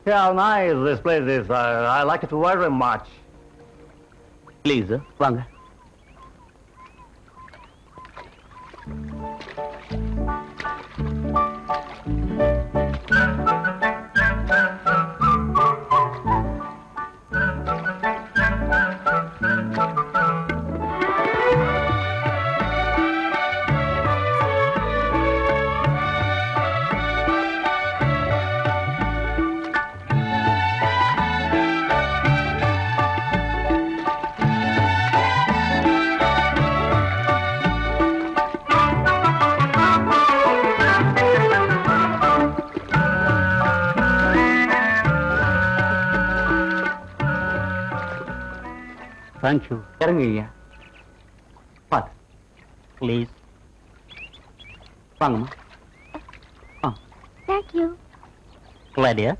Yeah, nice. This place is. I like it very much. Please வாங்க. Thank you. இறங்க ஐயா. பாத்து please வாங்கம்மா. Thank you. Claudia.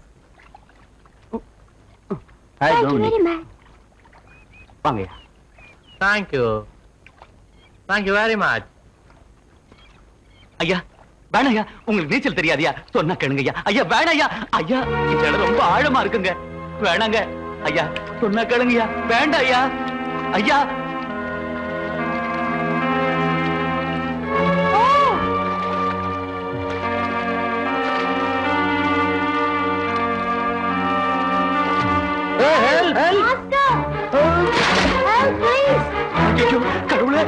Hi, Thank you Dominic. very much. வாங்க ஐயா. Thank you. Thank you very much. ஐயா வேணாம் ஐயா, உங்களுக்கு நீச்சல் தெரியாதியா? சொன்னா கேளுங்க ஐயா. ஐயா வேணாம் ஐயா. ஐயா இந்த இடம் ரொம்ப ஆழமா இருக்குங்க. வேணாங்க ஐயா, சொன்னா கேளுங்க ஐயா. வேண்டாம் ஐயா. ஐயா Master! Help, please! ஐயோ கடவுளே.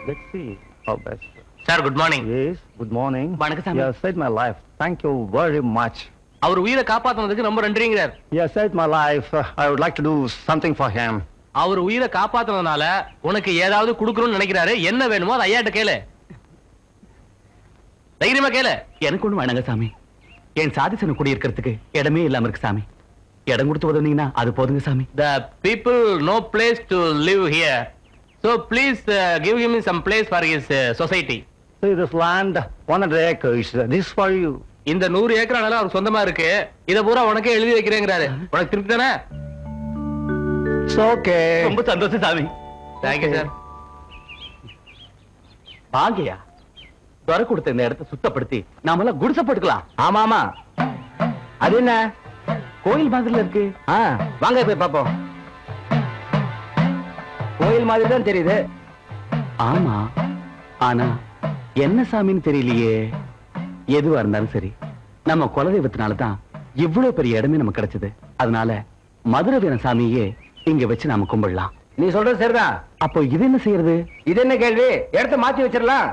Let's see. How best. Sir, good morning. Yes. Good morning. வணக்கம் சாமி. You have saved my life. Thank you very much. அவர் உயிரை காப்பாத்துனதுக்கு ரொம்ப நன்றிங்கிறார். You have saved my life. I would like to do something for him. அவர் உயிரை காப்பாத்துனதுனால உனக்கு ஏதாவது கொடுக்கணும்னு நினைக்கிறாரு. என்ன வேணுமோ அதை ஐயாட்ட கேளு. தைரியமா கேளு. எனக்கு ஒண்ணு வேணாங்க சாமி. என் சாதிசன குடி இருக்கிறதுக்கு இடமே இல்லாம இருக்கு சாமி. இடம் கொடுத்து உதவுனீங்கன்னா அது போதுங்க சாமி. The people no place to live here. So please give him some place for his society. See this land, 100 acres. This is for you. இந்த 100 ஏக்கர் நிலம் அவருக்கு சொந்தமா இருக்கு. இத பூரா உனக்கே எழுதி வைக்கிறேங்கிறாரு. உனக்கு திருப்தி தானே? It's okay. ரொம்ப சந்தோஷம் சாமி. Thank you sir. வாங்கயா. துறை கொடுத்த இந்த இடத்தை சுத்தப்படுத்தி நாமெல்லாம் குடிசை போட்டுக்கலாம். ஆமா ஆமா. அது என்ன? கோயில் மாதிரில இருக்கு. வாங்க போய் பாப்போம். கோயில் மாதிரி தான் தெரியுது. ஆமா, ஆனா என்ன சாமின்னு தெரியலையே. எதுவா இருந்தாலும் சரி, நம்ம குலதெய்வத்தினால தான் இவ்வளவு பெரிய இடமே நமக்கு கிடைச்சது. அதனால மதுரை வீர சாமியே இங்க வச்சு நாம கும்பிடலாம். நீ சொல்றது சரிதான். அப்போ இது என்ன செய்யறது? இது என்ன கேள்வி? இடத்தை மாத்தி வச்சிடலாம்.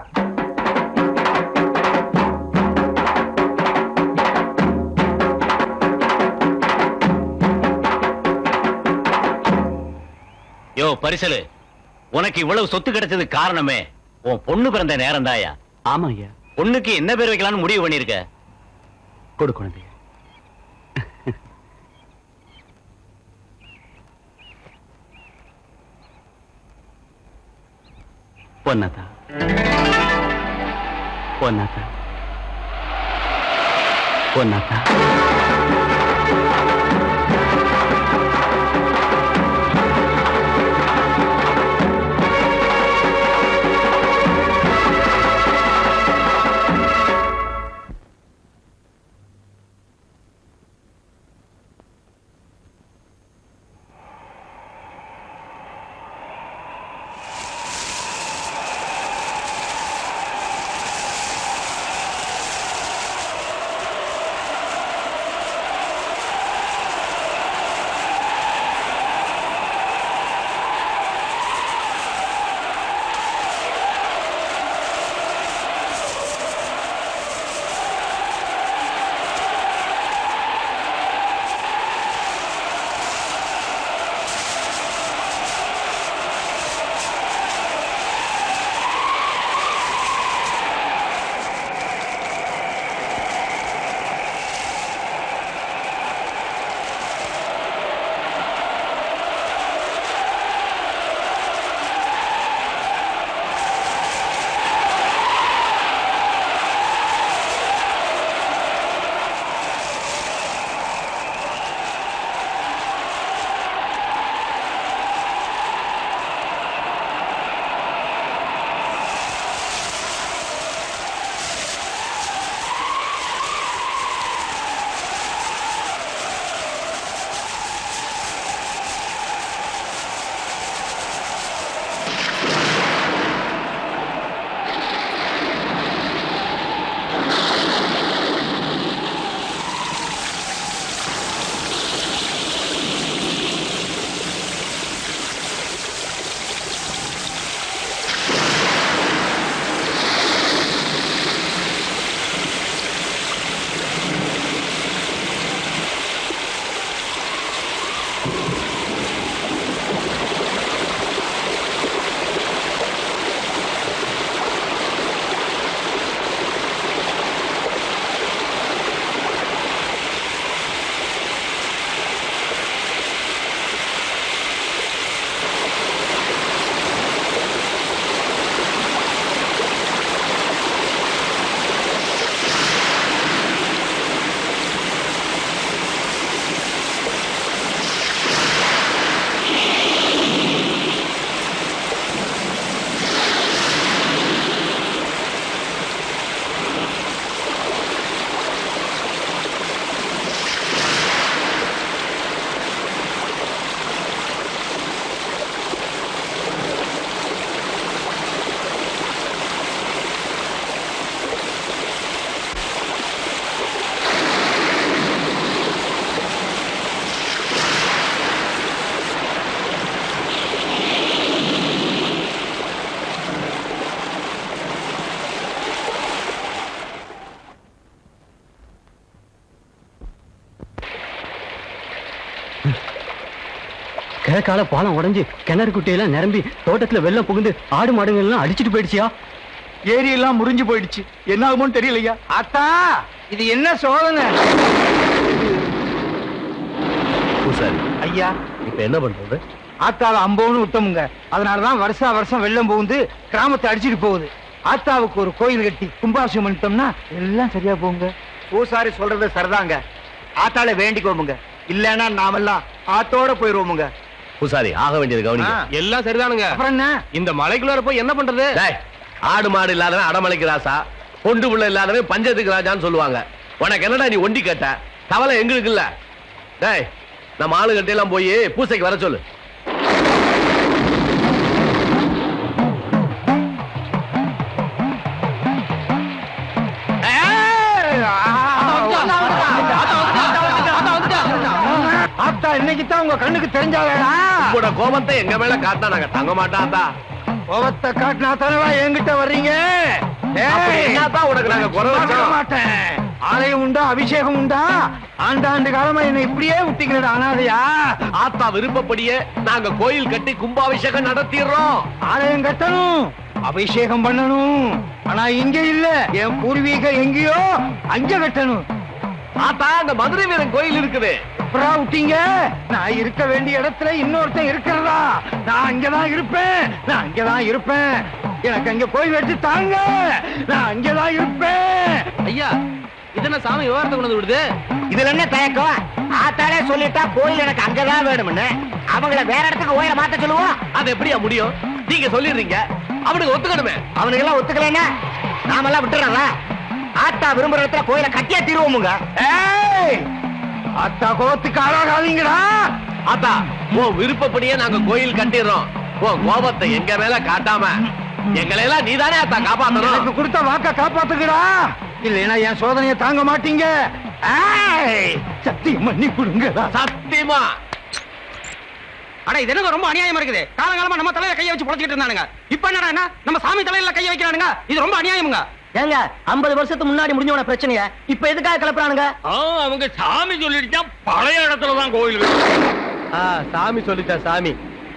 யோ பரிசலு, உனக்கு இவ்வளவு சொத்து கிடைச்சது காரணமே உன் பொண்ணு பிறந்த நேரம் தாயா. ஆமா ஐயா. பொண்ணுக்கு என்ன பேர் வைக்கலாம்னு முடிவு பண்ணிருக்க? கொடு குழந்தைய. பொன்னாத்தா, பொன்னாத்தா, பொன்னாத்தா. கிழக்கால பாலம் உடைஞ்சு கிணறு குட்டையெல்லாம் நிரம்பி தோட்டத்துல வெள்ளம் புகுந்து ஆடு மாடுகள் எல்லாம் அடிச்சிட்டு போயிடுச்சியா? ஏரியெல்லாம் முறிஞ்சு போயிடுச்சு. என்ன ஆகுமோன்னு தெரியலையா? அத்தா, இது என்ன சோதனை? பூசாரி ஐயா, இப்ப என்ன பண்றது? ஆத்தாவை அம்போன்னு உத்தமுங்க. அதனாலதான் வருஷம் வெள்ளம் புகுந்து கிராமத்தை அடிச்சிட்டு போகுது. ஆத்தாவுக்கு ஒரு கோயில் கட்டி கும்பாபிஷேகம் பண்ணிட்டோம்னா எல்லாம் சரியா போகுங்க. பூசாரி சொல்றது சரிதாங்க. ஆத்தால வேண்டிக்கோமுங்க, இல்லன்னா நாமெல்லாம் ஆத்தோட போயிருவோமுங்க. பூசாரி ஆக வேண்டியது கவனிங்க. எல்லாம் சரிதானுங்க. அப்புறம் என்ன? இந்த மலைக்குள்ளார போய் என்ன பண்றது? டேய், ஆடு மாடு இல்லாதவன் அடமலைக்கு ராசா, பொண்டு புள்ள இல்லாதவன் பஞ்சத்துக்கு ராஜான்னு சொல்லுவாங்க. உனக்கு என்னடா நீ ஒண்டி கேட்ட? கவலை எங்களுக்கு இல்ல. டேய், நம்ம ஆளு கட்டையெல்லாம் போய் பூசைக்கு வர சொல்லு. ஆத்தா இன்னைக்கு தான் உங்க கண்ணுக்கு தெரிஞ்சாவேடா. உங்களோட கோபத்தை எங்க மேல காட்டினா நாங்க தங்க மாட்டாத்தா. கோபத்தை காட்டினா தானவா என்கிட்ட வர்றீங்க? அப்படி என்னத்தான் உனக்கு நாங்க குறை வச்சோம்? மாட்டேன். ஆலயம் உண்டா, அபிஷேகம் உண்டா? ஆண்டாண்டு காலமா என்ன இப்படியே விட்டீங்களா அனாதையா? ஆத்தா விருப்பப்படியே நாங்க கோயில் கட்டி கும்பாபிஷேகம் நடத்திடுறோம். ஆலயம் கட்டணும், அபிஷேகம் பண்ணணும். ஆனா இங்க இல்ல, என் பூர்வீக எங்கேயோ அங்க கட்டணும். ஆத்தா, அங்க மதுரை வீரன் கோயில் இருக்குது. அப்புறம் விட்டீங்க. நான் இருக்க வேண்டிய இடத்துல இன்னொருத்தன் இருக்கிறதா? நான் அங்கதான் இருப்பேன், நான் அங்கதான் இருப்பேன். எனக்கு அங்க கோயில் வச்சு தாங்க, நான் அங்கதான் இருப்பேன். ஐயா, இதென்ன சாமி விவரத்தை கொண்டு விடுது? இதுல என்ன தயக்கம்? ஆத்தாலே சொல்லிட்டா கோயில் எனக்கு அங்கதான் வேணும்னு. அவங்கள வேற இடத்துக்கு கோயில மாத்த சொல்லுவோம். அது எப்படியா முடியும்? நீங்க சொல்லிடுறீங்க, அவனுக்கு ஒத்துக்கணுமே. அவனுக்கு எல்லாம் ஒத்துக்கலைன்னா நாமெல்லாம் விட்டுறா? ஆத்தா விரும்புற இடத்துல கோயில கட்டியா தீருவோமுங்க. ஏய், அத்தா கோபத்துக்கு ஆளாகாதீங்கடா. ஆத்தா, உன் விருப்பப்படியே நாங்க கோயில் கட்டிடுறோம். உன் கோபத்தை எங்க மேல காட்டாம எங்களை எல்லாம் நீதானே ஆத்தா காப்பாத்தணும். எனக்கு கொடுத்த வாக்க காப்பாத்துக்கடா, இல்லைன்னா என் சோதனையை தாங்க மாட்டீங்க. ஏய், சத்தியம் பண்ணி கொடுங்கடா. சத்தியமா. அட, இது என்ன ரொம்ப அநியாயமா இருக்குது? காலங்காலமா நம்ம தலையில கைய வச்சு பொழைச்சிட்டு இருந்தானுங்க. இப்ப என்னடா நம்ம சாமி தலையில கைய வைக்கிறானுங்க? இது ரொம்ப அநியாயமுங்க. ஏங்க, 50 வருஷத்துக்கு முன்னாடி முடிஞ்சவன பிரச்சனைய இப்ப எதுக்காக கிளப்புறானுங்க? அவங்க சாமி சொல்லிட்டு பழைய இடத்துலதான் கோயில். சாமி சொல்லிச்சா சாமி?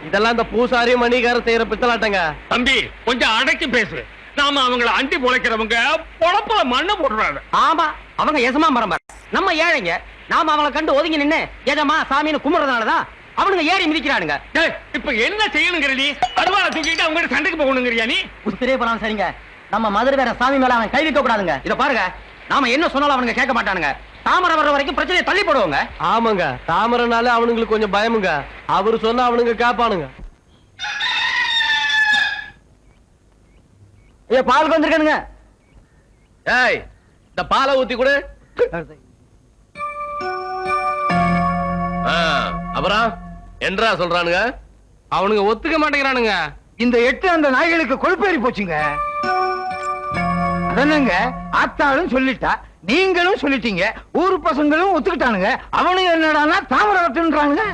இதெல்லாம் இந்த பூசாரி மணிகாரம் செய்யற பித்தலாட்டங்க. தம்பி, கொஞ்சம் அடக்கி பேசு. நாம அவங்கள அண்டி பொழைக்கிறவங்க பொழப்ப மண்ண போடுறாங்க. ஆமா, அவங்க எசமா மரம். நம்ம ஏழைங்க, நாம அவங்கள கண்டு ஒதுங்கி நின்னு எஜமா சாமின்னு கும்பிடுறதுனாலதான் அவனுங்க ஏறி மிதிக்கிறானுங்க. இப்ப என்ன செய்யணுங்கிற நீ? அருவாளை தூக்கிட்டு அவங்க சண்டைக்கு போகணுங்கிறியா நீ? உத்திரே பண்ணாம சரிங்க. நம்ம மதுரை வேற சாமி மேல அவன் கை வைக்க கூடாதுங்க. இத பாருங்க, நாம என்ன சொன்னாலும் அவனுங்க கேட்க மாட்டானுங்க. தாமரை வர்ற வரைக்கும் பிரச்சனையை தள்ளி போடுவாங்க. ஆமாங்க, தாமரனால அவனுங்களுக்கு கொஞ்சம் பயமுங்க. அவரு சொன்னா அவனுங்க கேட்பானுங்க. பால் வந்திருக்கானுங்க. ஏய், இந்த பாலை ஊத்தி கொடு. அப்புறம் என்றா சொல்றானுங்க? அவனுங்க ஒத்துக்க மாட்டேங்கிறானுங்க. இந்த 8 அந்த நாய்களுக்கு கொழுப்பேறி போச்சுங்க. அதனங்க, ஆத்தாலும் சொல்லிட்டா, நீங்களும் சொல்லிட்டீங்க, ஊரு பசங்களும் ஒத்துக்கிட்டானுங்க. அவனுங்க என்னடானா தாமரை வட்டுன்றானுங்க.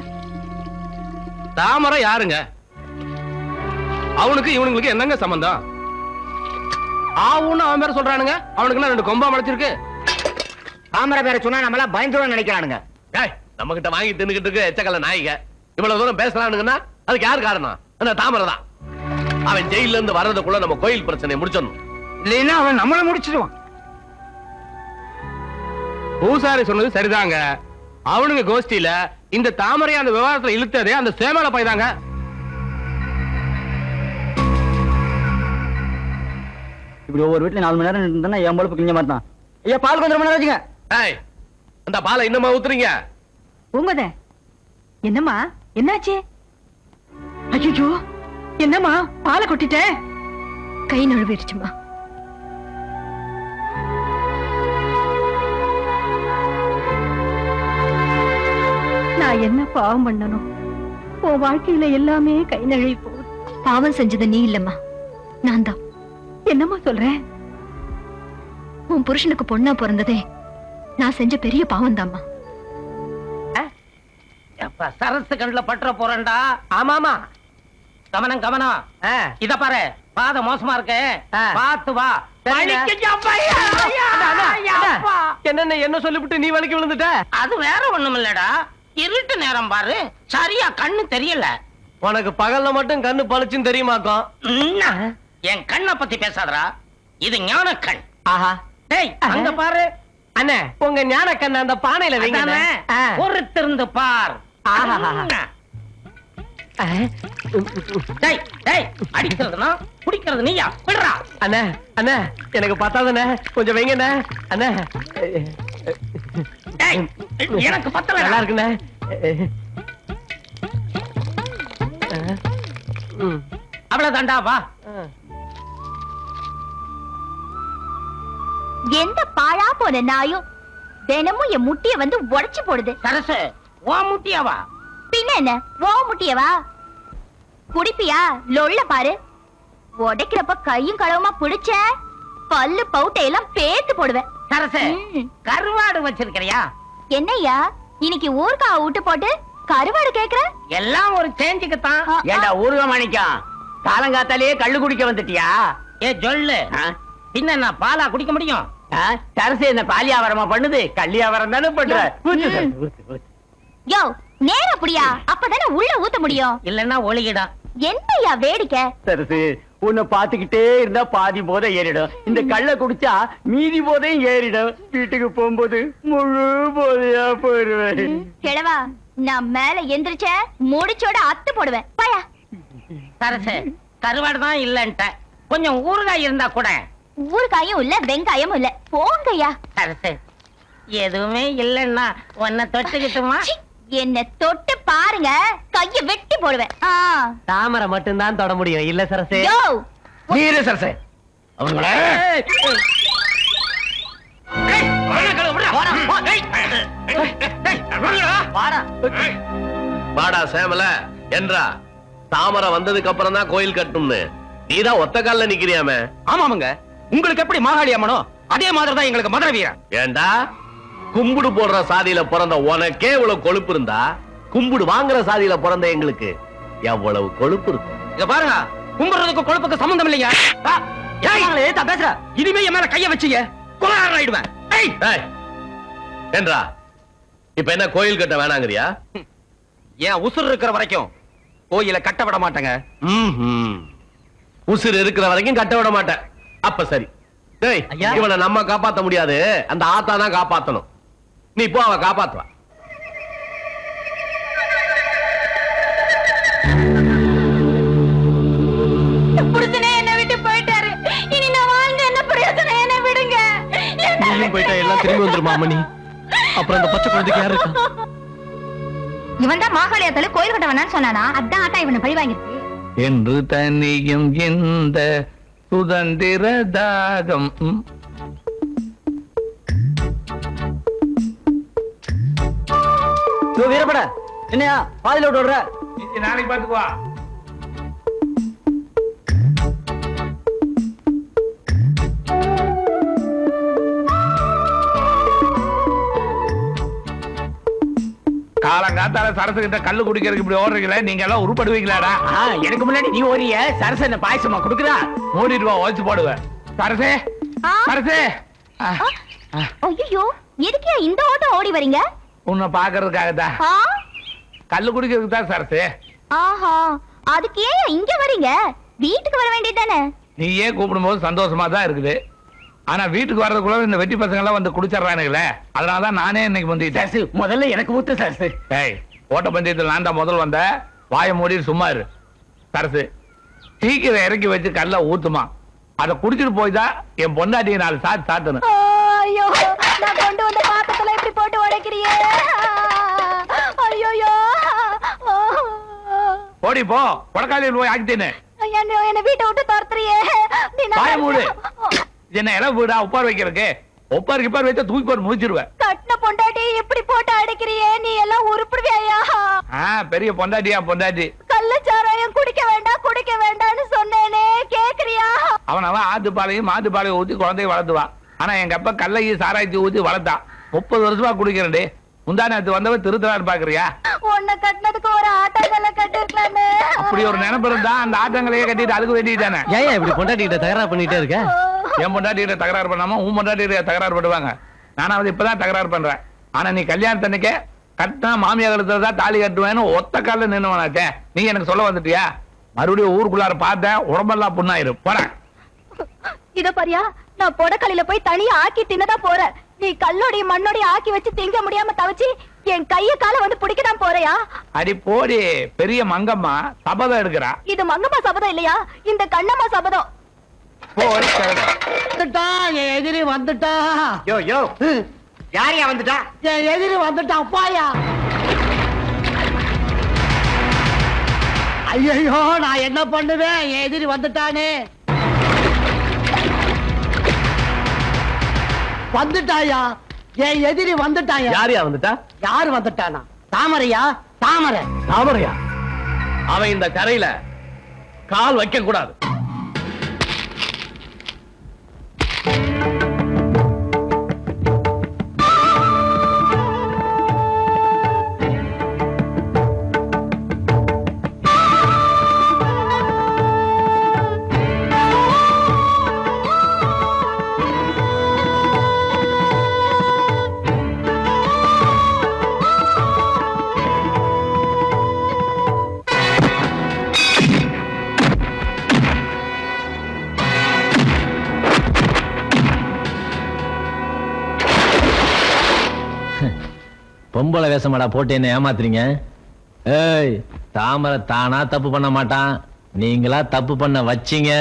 தாமரை யாருங்க? அவனுக்கு இவனுங்களுக்கு என்னங்க சம்பந்தம்? ஆவுன்னு அவன் பேர சொல்றானுங்க. அவனுக்கு 2 கொம்பா முளைச்சிருக்கு. தாமரை பேரை சொன்னா நம்மள பயந்துருவோம் நினைக்கிறானுங்க. ஏய், நம்ம கிட்ட வாங்கி தின்னுகிட்டு இருக்கு எச்சக்கல்ல நாய்ங்க. இவ்வளவு தூரம் பேசலானுங்கன்னா அதுக்கு யாரு காரணம்? அந்த தாமரை தான். அவன் ஜெயில இருந்து வர்றதுக்குள்ள நம்ம கோயில் பிரச்சனையை முடிச்சிடணும். இல்லைன்னா அவன் நம்மள முடிச்சிடுவான். பூசாரி சொன்னது சரிதாங்க. அவனுங்க கோஷ்டியில இந்த தாமரை அந்த விவகாரத்துல இழுத்ததே அந்த சேமல பைதாங்க. இப்படி ஒவ்வொரு வீட்டுல 4 மணி நேரம் இருந்தா என் பொழப்பு கிழிஞ்ச மாதிரி தான். ஐயா, பால் கொஞ்சம் மணி வச்சுங்க. ஏய், அந்த பாலை இன்னமா ஊத்துறீங்க? பூங்கோத, என்னம்மா என்னாச்சு? ஐயோ, என்னம்மா பாலை கொட்டிட்ட? கை நழுவிடுச்சுமா. நான் என்ன பாவம் பண்ணணும்? உன் வாழ்க்கையில எல்லாமே கை நழுவி போகுது. பாவம் செஞ்சது நீ இல்லம்மா, நான் தான். என்னம்மா சொல்ற? உன் புருஷனுக்கு பொண்ணா பிறந்ததே நான் செஞ்ச பெரிய பாவம் தாம்மா. சரசு கண்ணுல பற்ற போறேன்டா. ஆமாமா, கவனம் கவனம். இத பாரு, பாத மோசமா இருக்கு, பாத்து வா. என்ன சொல்லிவிட்டு நீ வலிக்கு விழுந்துட்ட? அது வேற ஒண்ணும் இல்லடா. இருட்டு நேரம் பாரு, சரியா கண்ணு தெரியல. உனக்கு பகல்ல மட்டும் கண்ணு பளிச்சுன்னு தெரியுமாக்கும். என்ன? என் கண்ணை பத்தி பேசாதடா, இது ஞான கண். ஆஹா, டேய் அங்க பாரு. அண்ணே உங்க ஞான கண்ண அந்த பானையில வைங்க. அதானே? பொறுத்திருந்து பார். ஆஹா. டேய் டேய், அடிக்கிறதுனா குடிக்கிறது நீயா? விடுறா. அண்ணே அண்ணே எனக்கு பத்தாதண்ணே, கொஞ்சம் வைங்கண்ணே. அண்ணே டேய், எனக்கு பத்தல. நல்லா இருக்குண்ணே. அவ்வளவுதான்டா, வா. எந்த பாழா போன நாயும் தினமும் என் முட்டிய வந்து உடைச்சு போடுது. சரசு, ஓ முட்டியாவா? பின்ன என்ன, ஓ முட்டியவா? குடிப்பியா? லொள்ள பாரு. உடைக்கிறப்ப கையும் களவுமா பிடிச்ச பல்லு பவுட்டையெல்லாம் பேத்து போடுவேன். சரசு, கருவாடு வச்சிருக்கிறியா? என்னய்யா இன்னைக்கு ஊர்கா விட்டு போட்டு கருவாடு கேக்குற? எல்லாம் ஒரு சேஞ்சுக்குத்தான். ஏண்டா ஊருக மாணிக்கம், காலங்காத்தாலேயே கள்ளு குடிக்க வந்துட்டியா? ஏ சொல்லு, பின்ன நான் பாலா குடிக்க முடியும்? சரசு என்ன பாலியாவரமா பண்ணுது? கல்யாவரம் தானே பண்ற. யோ நேரா புடியா, அப்பதானே உள்ள ஊத்த முடியும். இல்லன்னா ஒளிகிடும். என்னய்யா வேடிக்கை? சரசு, உன்னை பாத்துக்கிட்டே இருந்தா பாதி போதை ஏறிடும். இந்த கள்ள குடிச்சா மீதி போதையும் ஏறிடும். வீட்டுக்கு போகும்போது முழு போதையா போயிருவேன். கிழவா, நான் மேல எந்திரிச்ச முடிச்சோட அத்து போடுவேன். பாயா. சரசு, கருவாடு தான் இல்லன்ட்ட, கொஞ்சம் ஊறுகாய் இருந்தா கூட. ஊறுகாயும் இல்ல வெங்காயமும் இல்ல, போங்கய்யா. சரசு, எதுவுமே இல்லன்னா உன்னை தொட்டுக்கிட்டுமா? சி, என்ன தொட்டு பாருங்க, கைய வெட்டி போடுவேன். தாமரை மட்டும் தான் தொட முடியும் இல்ல சரசே? யோ நீரு சரசே அவங்களே. வாடா சேமல என்றா, தாமரை வந்ததுக்கு அப்புறம் தான் கோயில் கட்டணும்னு நீதான் ஒத்த கால்ல நிக்கிறியாமே. ஆமாமுங்க, உங்களுக்கு எப்படி மாகாளி அம்மனோ அதே மாதிரி தான் எங்களுக்கு மதுரை வீரன். ஏண்டா, கும்பிடு போடுற சாதியில பிறந்த உனக்கே இவ்வளவு கொழுப்பு இருந்தா, கும்பிடு வாங்குற சாதியில பிறந்த எங்களுக்கு எவ்வளவு கொழுப்பு இருக்கும். இத பாருங்க, கும்பிடுறதுக்கு கொழுப்புக்கு சம்பந்தம் இல்லைங்க. பேசுற இனிமே என் மேல கைய வச்சீங்க கொலைகாரன் ஆயிடுவேன். ஏய், என்றா இப்ப என்ன கோயில் கட்ட வேணாங்கறியா? ஏன் உசுர் இருக்கிற வரைக்கும் கோயில கட்ட விட மாட்டேங்க. உசுர் இருக்கிற வரைக்கும் கட்ட விட மாட்டேன். அப்ப சரி. டேய், ஐயா. இவனை நம்ம காப்பாத்த முடியாது, அந்த ஆத்தா தான் காப்பாத்தணும். நீ போ, அவ காப்பாத்துவா. புருஷனே என்ன விட்டு போயிட்டாரு, இனி நான் வாழ்ந்து என்ன பிரயோஜனம்? என்ன விடுங்க. நீயும் போயிட்டா எல்லாம் திரும்பி வந்துருமா அம்மணி? அப்புறம் அந்த பச்சை குழந்தைக்கு யாரு இருக்கா? இவன் தான் மாகாளியத்துல கோயில் கட்ட வேணான்னு சொன்னானா? அதான் ஆட்டா இவனை பழி வாங்கிருக்கு. என்று தனியும் இந்த சுதந்திர தாகம். வீரப்பட என்னையா பாதியில விட்டு விடுற? நாளைக்கு பாத்துக்குவா. காலங்காத்தால சரசு கிட்ட கல்லு குடிக்கிறதுக்கு இப்படி ஓடுறீங்களே, நீங்க எல்லாம் உருப்படுவீங்களாடா? எனக்கு முன்னாடி நீ ஓரிய சரசு என்ன பாயசமா குடுக்குறா? மூடிட்டு வா, ஓச்சு போடுவேன். சரசே சரசே, ஐயோ எதுக்கே இந்த ஓட்டம் ஓடி வரீங்க? உன்னை பாக்குறதுக்காகத்தான். ஆ? கல்லு குடிக்கிறதுக்கு தான் சரசு. ஆஹா, அதுக்கு ஏன் இங்க வரீங்க? வீட்டுக்கு வர வேண்டியதானே? நீ ஏன் கூப்பிடும் போது சந்தோஷமா தான் இருக்குது. ஆனா வீட்டுக்கு வர்றதுக்குள்ள இந்த வெட்டி பசங்க எல்லாம் வந்து குடிச்சிடறானுங்களே, அதனாலதான் நானே இன்னைக்கு வந்துட்டேன். சரசு முதல்ல எனக்கு ஊத்து சரசு. ஏய், ஓட்ட பந்தயத்தில் நான் தான் முதல் வந்த, வாய மூடி சும்மா இரு. சரசு, சீக்கிரம் இறக்கி வச்சு கல்ல ஊத்துமா, அதை குடிச்சிட்டு போய் தான் என் பொண்டாட்டியை 4 சாத்து சாத்தணும். ஐயோ, நான் கொண்டு வந்த பாத்திரத்துல இப்படி போட்டு உடைக்கிறியே. ஐயோ, ஓடி போ, கொடக்காலியில் போய் ஆக்கிட்டேன்னு. என்ன வீட்டை விட்டு துரத்துறியே. வாய மூடு. இது என்ன இடம் வீடா உப்பார் வைக்கிறதுக்கு? ஒப்பார் கிப்பார் வச்சா தூக்கி போட்டு முடிச்சிருவேன். கட்டின பொண்டாட்டி இப்படி போட்டு அடைக்கிறியே, நீ எல்லாம் உருப்பிடுவியா? பெரிய பொண்டாட்டியா பொண்டாட்டி. கள்ளச்சாராயம் குடிக்க வேண்டாம்னு சொன்னேனே, கேக்குறியா? அவன் ஆத்துப்பாலையும் மாத்துப்பாலையும் ஊத்தி குழந்தைய வளர்த்துவான். ஆனா எங்க அப்பா கல்லையும் சாராயத்தையும் ஊத்தி வளர்த்தான். 30 வருஷமா குடிக்கிறேன்டி. முந்தானத்து வந்தவன் திருத்தலான்னு பாக்குறியா? உன்னை கட்டினதுக்கு ஒரு ஆட்டங்களை கட்டிருக்கலாமே. அப்படி ஒரு நினைப்பு இருந்தா அந்த ஆட்டங்களையே கட்டிட்டு அதுக்கு வேண்டியதானே. ஏன் இப்படி பொண்டாட்டிகிட்ட தகராறு பண்ணிட்டே இருக்க? என் பொண்டாட்டிகிட்ட தகராறு பண்ணாம உன் பொண்டாட்டிகிட்ட தகராறு பண்ணுவாங்க. நானாவது இப்பதான் தகராறு பண்றேன். ஆனா நீ கல்யாணத்தன்னைக்கே கட்டினா மாமியா கழுத்துல தான் தாலி கட்டுவேன்னு ஒத்த கால நின்னுவனாச்சே. நீ எனக்கு சொல்ல வந்துட்டியா? மறுபடியும் ஊருக்குள்ளார பார்த்தேன், உடம்பெல்லாம் புண்ணாயிரும். போறேன். இத பாரியா, நான் பொடக்கலையில போய் தனியா ஆக்கி தின்னதா போறேன். நீ கல்லோடைய மண்ணோடைய ஆக்கி வச்சு திங்க முடியாம தவச்சு என் கைய கால வந்து பிடிக்கதான் போறியா? அடி போடி, பெரிய மங்கம்மா சபதம் எடுக்கிறா. இது மங்கம்மா சபதம் இல்லையா, இந்த கண்ணம்மா சபதம். என் எதிரி வந்துட்டா. யோ யோ, யாரையா வந்துட்டா? என் எதிரி வந்துட்டான் பாயா. ஐயோ, நான் என்ன பண்ணுவேன்? என் எதிரி வந்துட்டானே. வந்துட்டாயா? என் எதிரி வந்துட்டாயா? யாரையா வந்துட்டா? யாரு வந்துட்டானா? தாமரையா? தாமரை. தாமரையா? அவன் இந்த கரையில கால் வைக்க கூடாது. பொம்பளை வேஷமாடா போட்டு என்ன ஏமாத்துறீங்க? ஏய், தாமரை தானா தப்பு பண்ண மாட்டான், நீங்களா தப்பு பண்ண வச்சீங்க.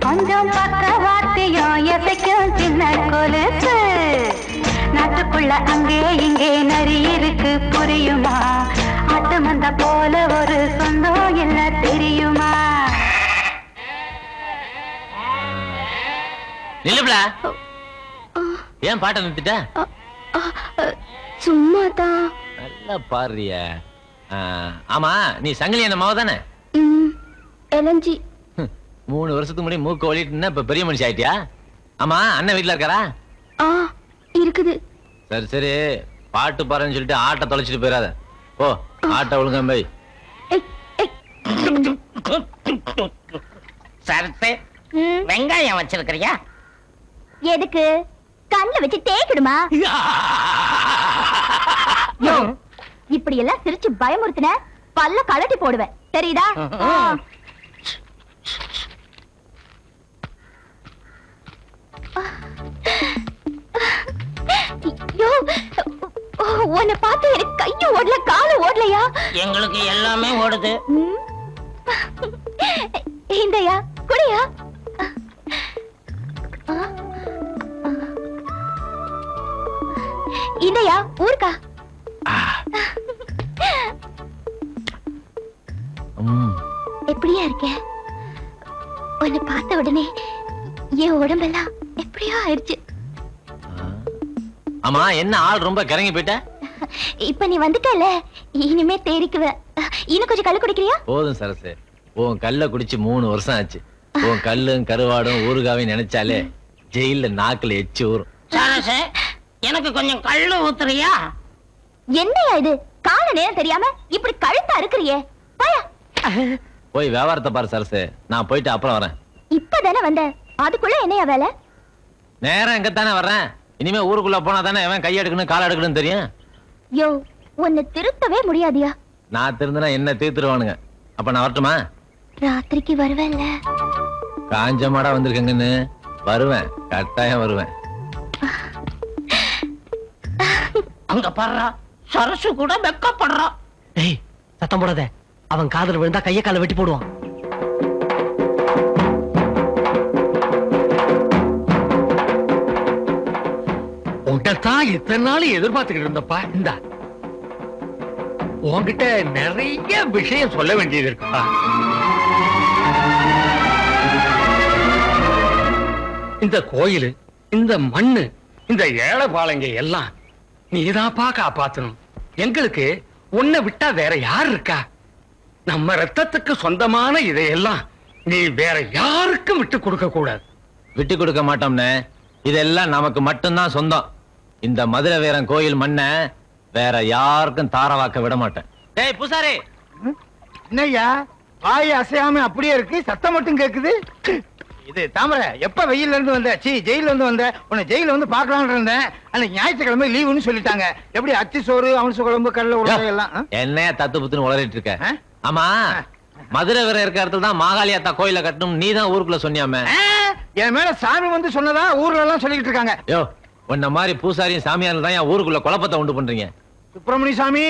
கொஞ்சம் பக்கவாத்தியம் எசைக்கும் சின்ன கொலுசு. நாட்டுக்குள்ள அங்கே இங்கே நரி இருக்கு புரியுமா? ஆட்டு மந்த போல ஒரு சொந்தம் இல்ல தெரியுமா? நில்லுப்ல, ஏன் பாட்டை நிறுத்திட்ட? சும்மாதான். நல்லா பாடுறிய. ஆமா, நீ சங்கிலி என்ன மாவ தானே? எலஞ்சி 3 வருஷத்துக்கு முன்னாடி மூக்க ஒளிட்டு இப்ப பெரிய மனுஷி ஆயிட்டியா? ஆமா, அண்ணன் வீட்டுல இருக்காரா? இருக்குது. சரி சரி, பாட்டு பாருன்னு சொல்லிட்டு ஆட்டை தொலைச்சிட்டு போயிடாத. ஓ, ஆட்டை ஒழுங்கா போய். சரத்து, வெங்காயம் வச்சிருக்கிறியா? எதுக்கு? கண்ணுல வச்சு தேய்க்கிடுமா? இப்படி எல்லாம் சிரிச்சு பயமுறுத்தின பல்ல கலட்டி போடுவேன், தெரியுதா? உன்னை பார்த்து எனக்கு கையும் ஓடல காலும் ஓடலையா? எங்களுக்கு எல்லாமே ஓடுது. இந்தயா குடியா. இந்தயா ஊர்க்கா. எப்படியா இருக்க? உன்னை பார்த்த உடனே என் உடம்பெல்லாம் எப்படியோ ஆயிடுச்சு. ஆமா, என்ன ஆள் ரொம்ப கிறங்கி போயிட்ட? இப்ப நீ வந்துட்டல, இனிமே தேறிக்குவ. இன்னும் கொஞ்சம் கல்லு குடிக்கிறியா? போதும் சரசு, உன் கல்ல குடிச்சு 3 வருஷம் ஆச்சு. உன் கல்லும் கருவாடும் ஊறுகாவையும் நினைச்சாலே ஜெயில நாக்குல எச்சு ஊறும். சரசு, எனக்கு கொஞ்சம் கள்ளு ஊத்துறியா? என்னையா இது, கால நேரம் தெரியாம இப்படி கழுத்தா இருக்கிறியே? போயா. போய் வியாபாரத்தை பாரு சரசு, நான் போயிட்டு அப்புறம் வரேன். இப்பதானே வந்த, அதுக்குள்ள என்னையா வேலை? நேரம் எங்கத்தானே வர்றேன். இனிமே ஊருக்குள்ள போனா தானே எவன் கை எடுக்கணும் கால் எடுக்கணும் தெரியும். யோ, உன்னை திருத்தவே முடியாதியா? நான் திருந்தினா என்ன தீர்த்துருவானுங்க. அப்ப நான் வரட்டுமா? ராத்திரிக்கு வருவேன்ல. காஞ்ச மாடா வந்திருக்கங்கன்னு வருவேன், கட்டாயம் வருவேன். அங்க பாடுறா, சரசு கூட வெக்கப்படுறா. ஏய், சத்தம் போடாத. அவன் காதல் விழுந்தா கைய கால வெட்டி போடுவான். உன்கிட்டதான் இத்தனை நாள் எதிர்பார்த்துக்கிட்டு இருந்தப்பா. இந்த உன்கிட்ட நிறைய விஷயம் சொல்ல வேண்டியது இருக்குப்பா. இந்த கோயிலு, இந்த மண்ணு, இந்த ஏழைபாளைங்க எல்லாம் நீதான்ப்பா காப்பாத்தணும். எங்களுக்கு உன்னை விட்டா வேற யார் இருக்கா? நம்ம ரத்தத்துக்கு சொந்தமான இதையெல்லாம் நீ வேற யாருக்கும் விட்டு கொடுக்க கூடாது. விட்டு கொடுக்க மாட்டோம்னே, இதெல்லாம் நமக்கு மட்டும்தான் சொந்தம். இந்த மதுரை வீரன் கோயில் மண்ணை வேற யாருக்கும் தாரவாக்க விட மாட்டேன். டேய் பூசாரி, என்னய்யா வாய் அசையாம அப்படியே இருக்கு, சத்தம் மட்டும் கேக்குது. இது தாமரை, எப்ப வெயில்ல இருந்து வந்த? ஜெயில இருந்து வந்த? உன்னை ஜெயில வந்து பாக்கலாம்னு இருந்தேன். அன்னைக்கு ஞாயிற்றுக்கிழமை லீவுன்னு சொல்லிட்டாங்க. எப்படி அச்சி சோறு, அவனுசு குழம்பு, கடலை உருளை எல்லாம்? என்ன தத்து புத்துன்னு உளறிட்டு இருக்க? ஆமா, மதுரை வீரன் இருக்க இடத்துல தான் மாகாளியாத்தா கோயில கட்டணும் நீ தான் ஊருக்குள்ள சொன்னியாமே. என் மேல சாமி வந்து சொன்னதா ஊர்ல எல்லாம் சொல்லிட்டு இருக்காங்க. யோ, உன்ன மாதிரி பூசாரியும் சாமியாரும் தான் என் ஊருக்குள்ள குழப்பத்தை உண்டு பண்றீங்க. சுப்பிரமணிய சாமி,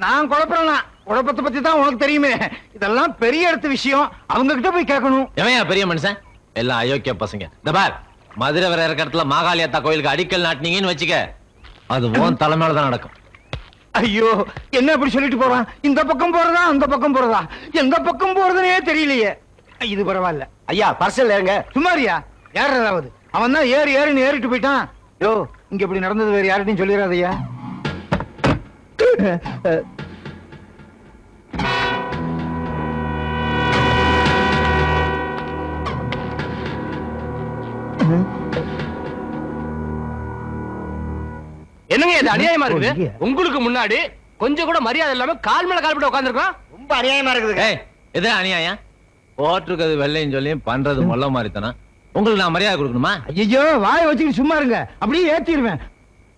நான் குழப்பறேன். குழப்பத்தை பத்தி தான் உனக்கு தெரியுமே. இதெல்லாம் பெரிய இடத்து விஷயம், அவங்க கிட்ட போய் கேட்கணும். எவன் பெரிய மனுஷன்? எல்லாம் அயோக்கிய பசங்க. இந்த பார், மதுரை வீரன் இருக்க இடத்துல மாகாளியாத்தா கோயிலுக்கு அடிக்கல் நாட்டினீங்கன்னு வச்சுக்க, அது உன் தலைமையில தான் நடக்கும். ஐயோ, என்ன இப்படி சொல்லிட்டு போறான்? இந்த பக்கம் போறதா அந்த பக்கம் போறதா, எந்த பக்கம் போறதுனே தெரியலையே. இது பரவாயில்ல. ஐயா பர்சல் ஏங்க. சுமாரியா யார் ஏதாவது? அவன் தான் ஏறுன்னு ஏறிட்டு போயிட்டான். யோ, இங்க இப்படி நடந்தது வேற யார்கிட்டையும் சொல்லிடாதய்யா. என்னங்க இது அநியாயமா இருக்குது? உங்களுக்கு முன்னாடி கொஞ்சம் கூட மரியாதை இல்லாம கால் மேல கால் போட்டு உட்கார்ந்திருக்கோம். ரொம்ப அநியாயமா இருக்குது. ஏய், இது அநியாயம். போட்டிருக்கிறது வெள்ளையும் சொல்லி பண்றது மொல்ல மாதிரித்தானா? உங்களுக்கு நான் மரியாதை கொடுக்கணுமா? ஐயோ, வாயை வச்சுக்கிட்டு சும்மா இருங்க, அப்படியே ஏத்திடுவேன்.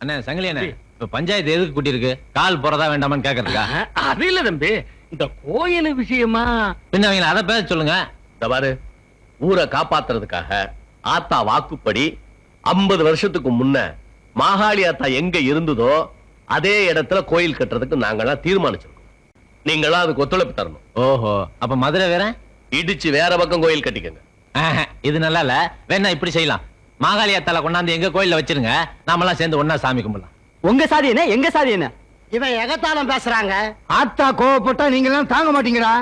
அண்ணே சங்கிலி அண்ணே, இப்ப பஞ்சாயத்து எதுக்கு கூட்டியிருக்கு? கால் போறதா வேண்டாமான்னு கேக்குறதுக்கா? அது இல்ல தம்பி, இந்த கோயில் விஷயமா. பின்ன அவங்கள அதை பேச சொல்லுங்க. இந்த பாரு, ஊரை காப்பாத்துறதுக்காக ஆத்தா வாக்குப்படி 50 வருஷத்துக்கு முன்ன மாகாளி ஆத்தா எங்க இருந்ததோ அதே இடத்துல கோயில் கட்டுறதுக்கு நாங்கெல்லாம் தீர்மானிச்சிருக்கோம். நீங்களாம் அதுக்கு ஒத்துழைப்பு தரணும். ஓஹோ, அப்ப மதுரை வீரன் இடிச்சு வேற பக்கம் கோயில் கட்டிக்கங்க. இது நல்லா இல்ல. வேணா இப்படி செய்யலாம், மாகாளியாத்தால கொண்டாந்து எங்க கோயில்ல வச்சிருங்க, நாமெல்லாம் சேர்ந்து ஒன்னா சாமி கும்பிடலாம். உங்க சாதி என்ன, எங்க சாதி என்ன? இவன் எகத்தாலம் பேசுறாங்க. ஆத்தா கோவப்பட்டா நீங்க எல்லாம் தாங்க மாட்டீங்களா?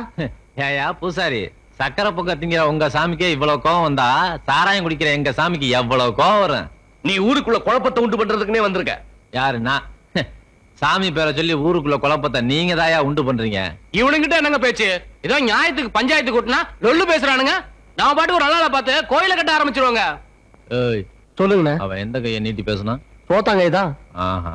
ஏயா பூசாரி, சக்கரை பொங்க திங்கிற உங்க சாமிக்கே இவ்வளவு கோவம் வந்தா சாராயம் குடிக்கிற எங்க சாமிக்கு எவ்வளவு கோவம் வரும்? நீ ஊருக்குள்ள குழப்பத்தை உண்டு பண்றதுக்குனே வந்திருக்க. யாருன்னா சாமி பேரை சொல்லி ஊருக்குள்ள குழப்பத்தை நீங்க தாயா உண்டு பண்றீங்க. இவனுங்கிட்ட என்னங்க பேச்சு? ஏதோ நியாயத்துக்கு பஞ்சாயத்து கூட்டினா லொல்லு பேசுறானுங்க. நான் பாட்டு ஒரு அல்லால பார்த்து கோயில கட்ட ஆரம்பிச்சிருவாங்க. ஏய் சொல்லுங்க. அவன் எந்த கையை நீட்டி பேசுனா? போத்தாங்க இதான். ஆஹா,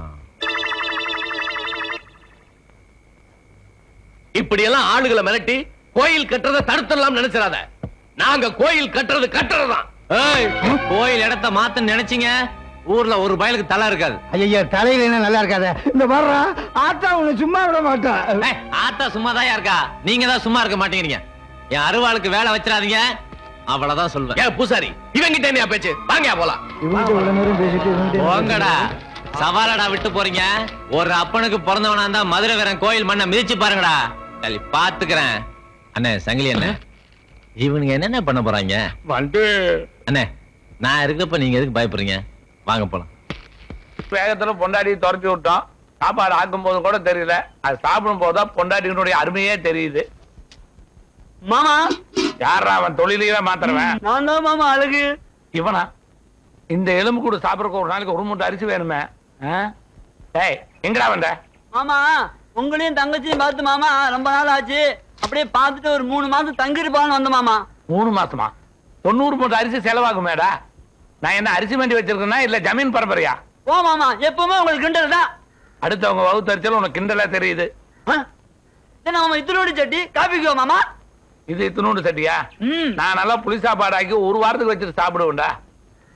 இப்படி எல்லாம் ஆளுகளை மிரட்டி கோயில் கட்டுறதை தடுத்துடலாம் நினைச்சிடாத. நாங்க கோயில் கட்டுறது கட்டுறதுதான். ஏய், கோயில் இடத்த மாத்த நினைச்சீங்க, ஊர்ல ஒரு பயலுக்கு தலை இருக்காது. ஐயா, தலையில என்ன நல்லா இருக்காத. இந்த பாரு, ஆத்தா உன்னை சும்மா விட மாட்டா. ஏய், ஆத்தா சும்மாதான் இருக்கா, நீங்க தான் சும்மா இருக்க மாட்டேங்கிறீங்க. என் அருவாளுக்கு வேலை வச்சிடாதீங்க, அவ்வளவுதான் சொல்றேன். ஏன் பூசாரி, இவங்கிட்ட என்ன பேச்சு? வாங்க போலாம். போங்கடா, சவாலடா விட்டு போறீங்க. ஒரு அப்பனுக்கு பிறந்தவனா இருந்தா மதுரை வீரன் கோயில் மண்ணை மிதிச்சு பாருங்கடா. சரி பாத்துக்கிறேன். அண்ணே சங்கிலி அண்ணே, இவனுங்க என்னென்ன பண்ண போறாங்க? வந்து அண்ணே, நான் இருக்கப்ப நீங்க எதுக்கு பயப்படுறீங்க? வாங்க போலாம். வேகத்துல பொண்டாட்டி துரத்தி விட்டோம். சாப்பாடு ஆக்கும் போது கூட தெரியல, அது சாப்பிடும் போதுதான் பொண்டாட்டியினுடைய அருமையே தெரியுது. மாமா, யாரா அவன் தொழிலையே மாத்துறவன்? நான் தான் மாமா அழகு. இவனா இந்த எலும்பு கூட சாப்பிடறக்கு ஒரு நாளைக்கு ஒரு மூட்டை அரிசி வேணுமே. டேய் எங்கடா வந்த? மாமா உங்களையும் தங்கச்சியும் பார்த்து மாமா ரொம்ப நாள் ஆச்சு. அப்படியே பார்த்துட்டு ஒரு 3 மாசம் தங்கிருப்பான்னு வந்த மாமா. 3 மாசமா? 90 மூட்டை அரிசி செலவாகுமேடா. நான் என்ன அரிசி மண்டி வச்சிருக்கேன்னா இல்ல ஜமீன் பரம்பரையா? ஓ மாமா எப்பவுமே உங்களுக்கு கிண்டல் தான். அடுத்தவங்க வகுத்தறிச்சல் உனக்கு கிண்டலா தெரியுது. மாமா இத்தனோடு சட்டி காப்பிக்குவா மாமா? இது இத்தினூண்டு சட்டியா? நான் நல்லா புளி சாப்பாடு ஆக்கி ஒரு வாரத்துக்கு வச்சுட்டு சாப்பிடுவேன்டா.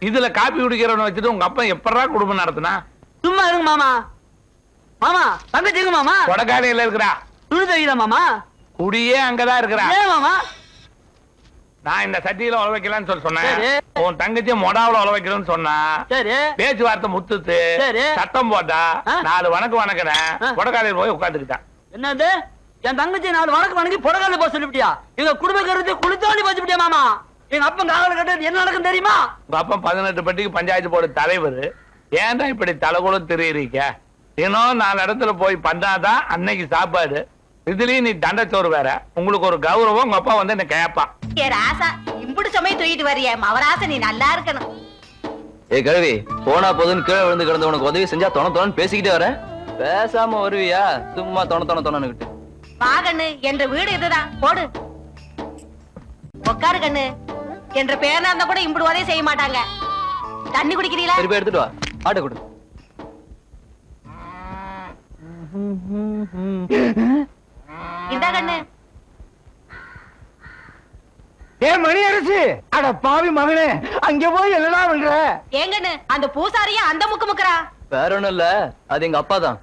இதுல காப்பி குடிக்கிறவன வச்சுட்டு உங்க அப்பா எப்படா குடும்பம் நடத்தினா? சும்மா இருங்க மாமா. மாமா தங்கச்சிங்க மாமா கொடக்காலையில இருக்கிறா. துணி தைக்கிறா மாமா. குடியே அங்கதான் இருக்கிறா. ஏன் மாமா? நான் இந்த சட்டியில உழ வைக்கலான்னு சரி. சொன்னேன். உன் தங்கச்சி மொடாவில உழ வைக்கிறேன்னு சொன்னா. சரி பேச்சுவார்த்தை முத்துத்து சரி. சத்தம் போட்டா 4 வணக்கம் வணக்கினேன். கொடக்காலையில் போய் உட்காந்துக்கிட்டான். என்னது என் தங்கச்சி 4 வணக்கம் வணங்கி புடகால போக சொல்லிவிட்டியா? எங்க குடும்ப கருத்து குளித்தோண்டி போச்சுட்டியா மாமா? எங்க அப்பன் காவல் கட்டது என்ன நடக்கும் தெரியுமா? உங்க அப்பா 18 பட்டிக்கு பஞ்சாயத்து போர்டு தலைவர். ஏன்டா இப்படி தலைகுளம் தெரியுறீங்க? தினம் 4 இடத்துல போய் பண்ணாதான் அன்னைக்கு சாப்பாடு. இதுலயும் நீ தண்டச்சோறு வேற. உங்களுக்கு ஒரு கௌரவம். உங்க அப்பா வந்து என்ன கேப்பா. ஏ ராசா இம்புடு சுமை தூக்கிட்டு வரிய மவராசா நீ நல்லா இருக்கணும். ஏ கழுவி போனா போதுன்னு கீழே விழுந்து கிடந்த உனக்கு உதவி செஞ்சா தொண பேசிக்கிட்டே வர. பேசாம வருவியா? சும்மா தொண வா கண்ணு என்ற வீடு இதுதான் போடு. உட்காரு கண்ணு. என்ற பேர்னா இருந்தா கூட இம்புடு உதவி செய்ய மாட்டாங்க. தண்ணி குடிக்கிறீங்களா? திருப்பி எடுத்துட்டு வா. ஆட்ட கொடு. இந்தா கண்ணு. ஏ மணி அரசு, அட பாவி மகனே, அங்க போய் என்னடா பண்ற? ஏங்கண்ணு அந்த பூசாரியா அந்த முக்கு முக்குறா? வேற ஒண்ணும் இல்ல, அது எங்க அப்பா தான்.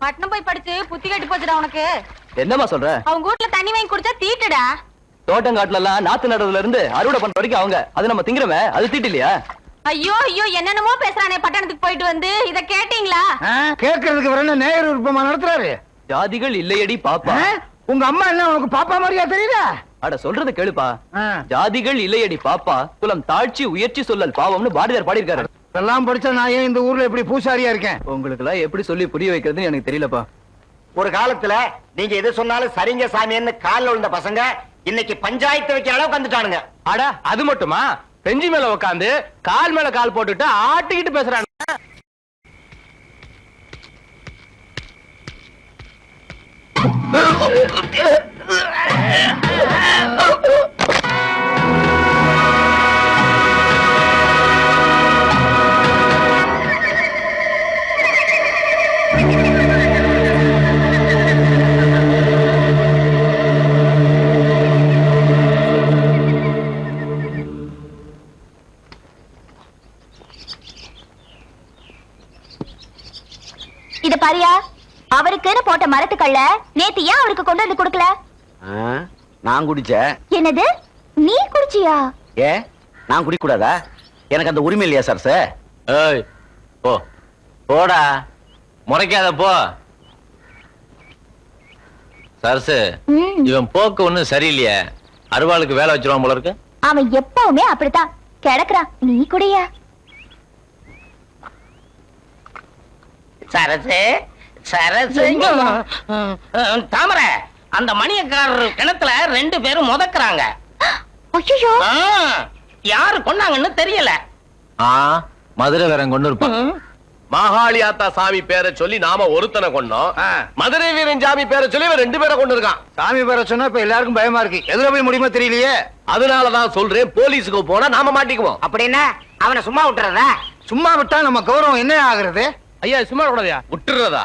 பட்டணம் போய் படிச்சு புத்தி கட்டி போச்சுடா உனக்கு. என்னமா சொல்ற? அவங்க வீட்டுல தண்ணி வாங்கி குடிச்சா தீட்டுடா. தோட்டங்காட்டுல எல்லாம் நாத்து நடுறதுல இருந்து அறுவடை பண்ற வரைக்கும் அவங்க. அது நம்ம திங்கிறமே, அது தீட்டு இல்லையா? ஐயோ ஐயோ என்னென்னமோ பேசுறானே பட்டணத்துக்கு போயிட்டு வந்து. இத கேட்டீங்களா? கேக்குறதுக்கு வர நேயர் விருப்பமா நடத்துறாரு. ஜாதிகள் இல்லையடி பாப்பா. உங்க அம்மா என்ன உனக்கு பாப்பா மாதிரியா தெரியல? அட சொல்றத கேளுப்பா. ஜாதிகள் இல்லையடி பாப்பா, குலம் தாழ்ச்சி உயர்ச்சி சொல்லல் பாவம்னு பாரதியார் பாடியிருக்காரு. எல்லாம் படிச்சா நான் ஏன் இந்த ஊர்ல எப்படி பூசாரியா இருக்கேன்? உங்களுக்கு எல்லாம் எப்படி சொல்லி புரிய வைக்கிறதுன்னு எனக்கு தெரியலப்பா. ஒரு காலத்துல நீங்க எது சொன்னாலும் சரிங்க சாமின்னு கால்ல விழுந்த பசங்க இன்னைக்கு பஞ்சாயத்து வைக்கிற அளவுக்கு வந்துட்டானுங்க. அட அது மட்டுமா? பெஞ்சி மேல உட்காந்து கால் மேல கால் போட்டுட்டு ஆட்டிக்கிட்டு பேசுறாங்க. இத பாரியா, அவருக்குன்னு போட்ட மரத்துக்கள்ள நேத்து ஏன் அவருக்கு கொண்டு வந்து கொடுக்கல? நான் குடிச்ச. என்னது நீ குடிச்சியா? ஏ நான் குடிக்க கூடாதா? எனக்கு அந்த உரிமை இல்லையா சார்? ஏய் போ போடா, முறைக்காத போ. சரசு இவன் போக்கு ஒண்ணும் சரியில்லையே. அருவாளுக்கு வேலை வச்சிருவான் போல இருக்கு. அவன் எப்பவுமே அப்படித்தான் கிடக்குறான். நீ குடியா? சரசு சரசு தாமரை, அந்த மணியக்காரர் கிணத்துல 2 பேரும் முதக்குறாங்க. ஐயோ யாரு கொண்டாங்கன்னு தெரியல. மதுரை வேறன் கொண்டு இருப்பான். மாகாளி ஆத்தா சாமி பேரை சொல்லி நாம ஒருத்தனை கொண்டோம். மதுரை வீரன் சாமி பேரை சொல்லி 2 பேரை கொண்டு இருக்கான். சாமி பேர சொன்னா இப்ப எல்லாருக்கும் பயமா இருக்கு. எதுல போய் முடியுமா தெரியலையே. அதனாலதான் சொல்றேன், போலீஸுக்கு போனா நாம மாட்டிக்குவோம். அப்படின்னா அவனை சும்மா விட்டுறதா? சும்மா விட்டா நம்ம கௌரவம் என்ன ஆகுறது? ஐயா சும்மா கூடாதயா? விட்டுறதா?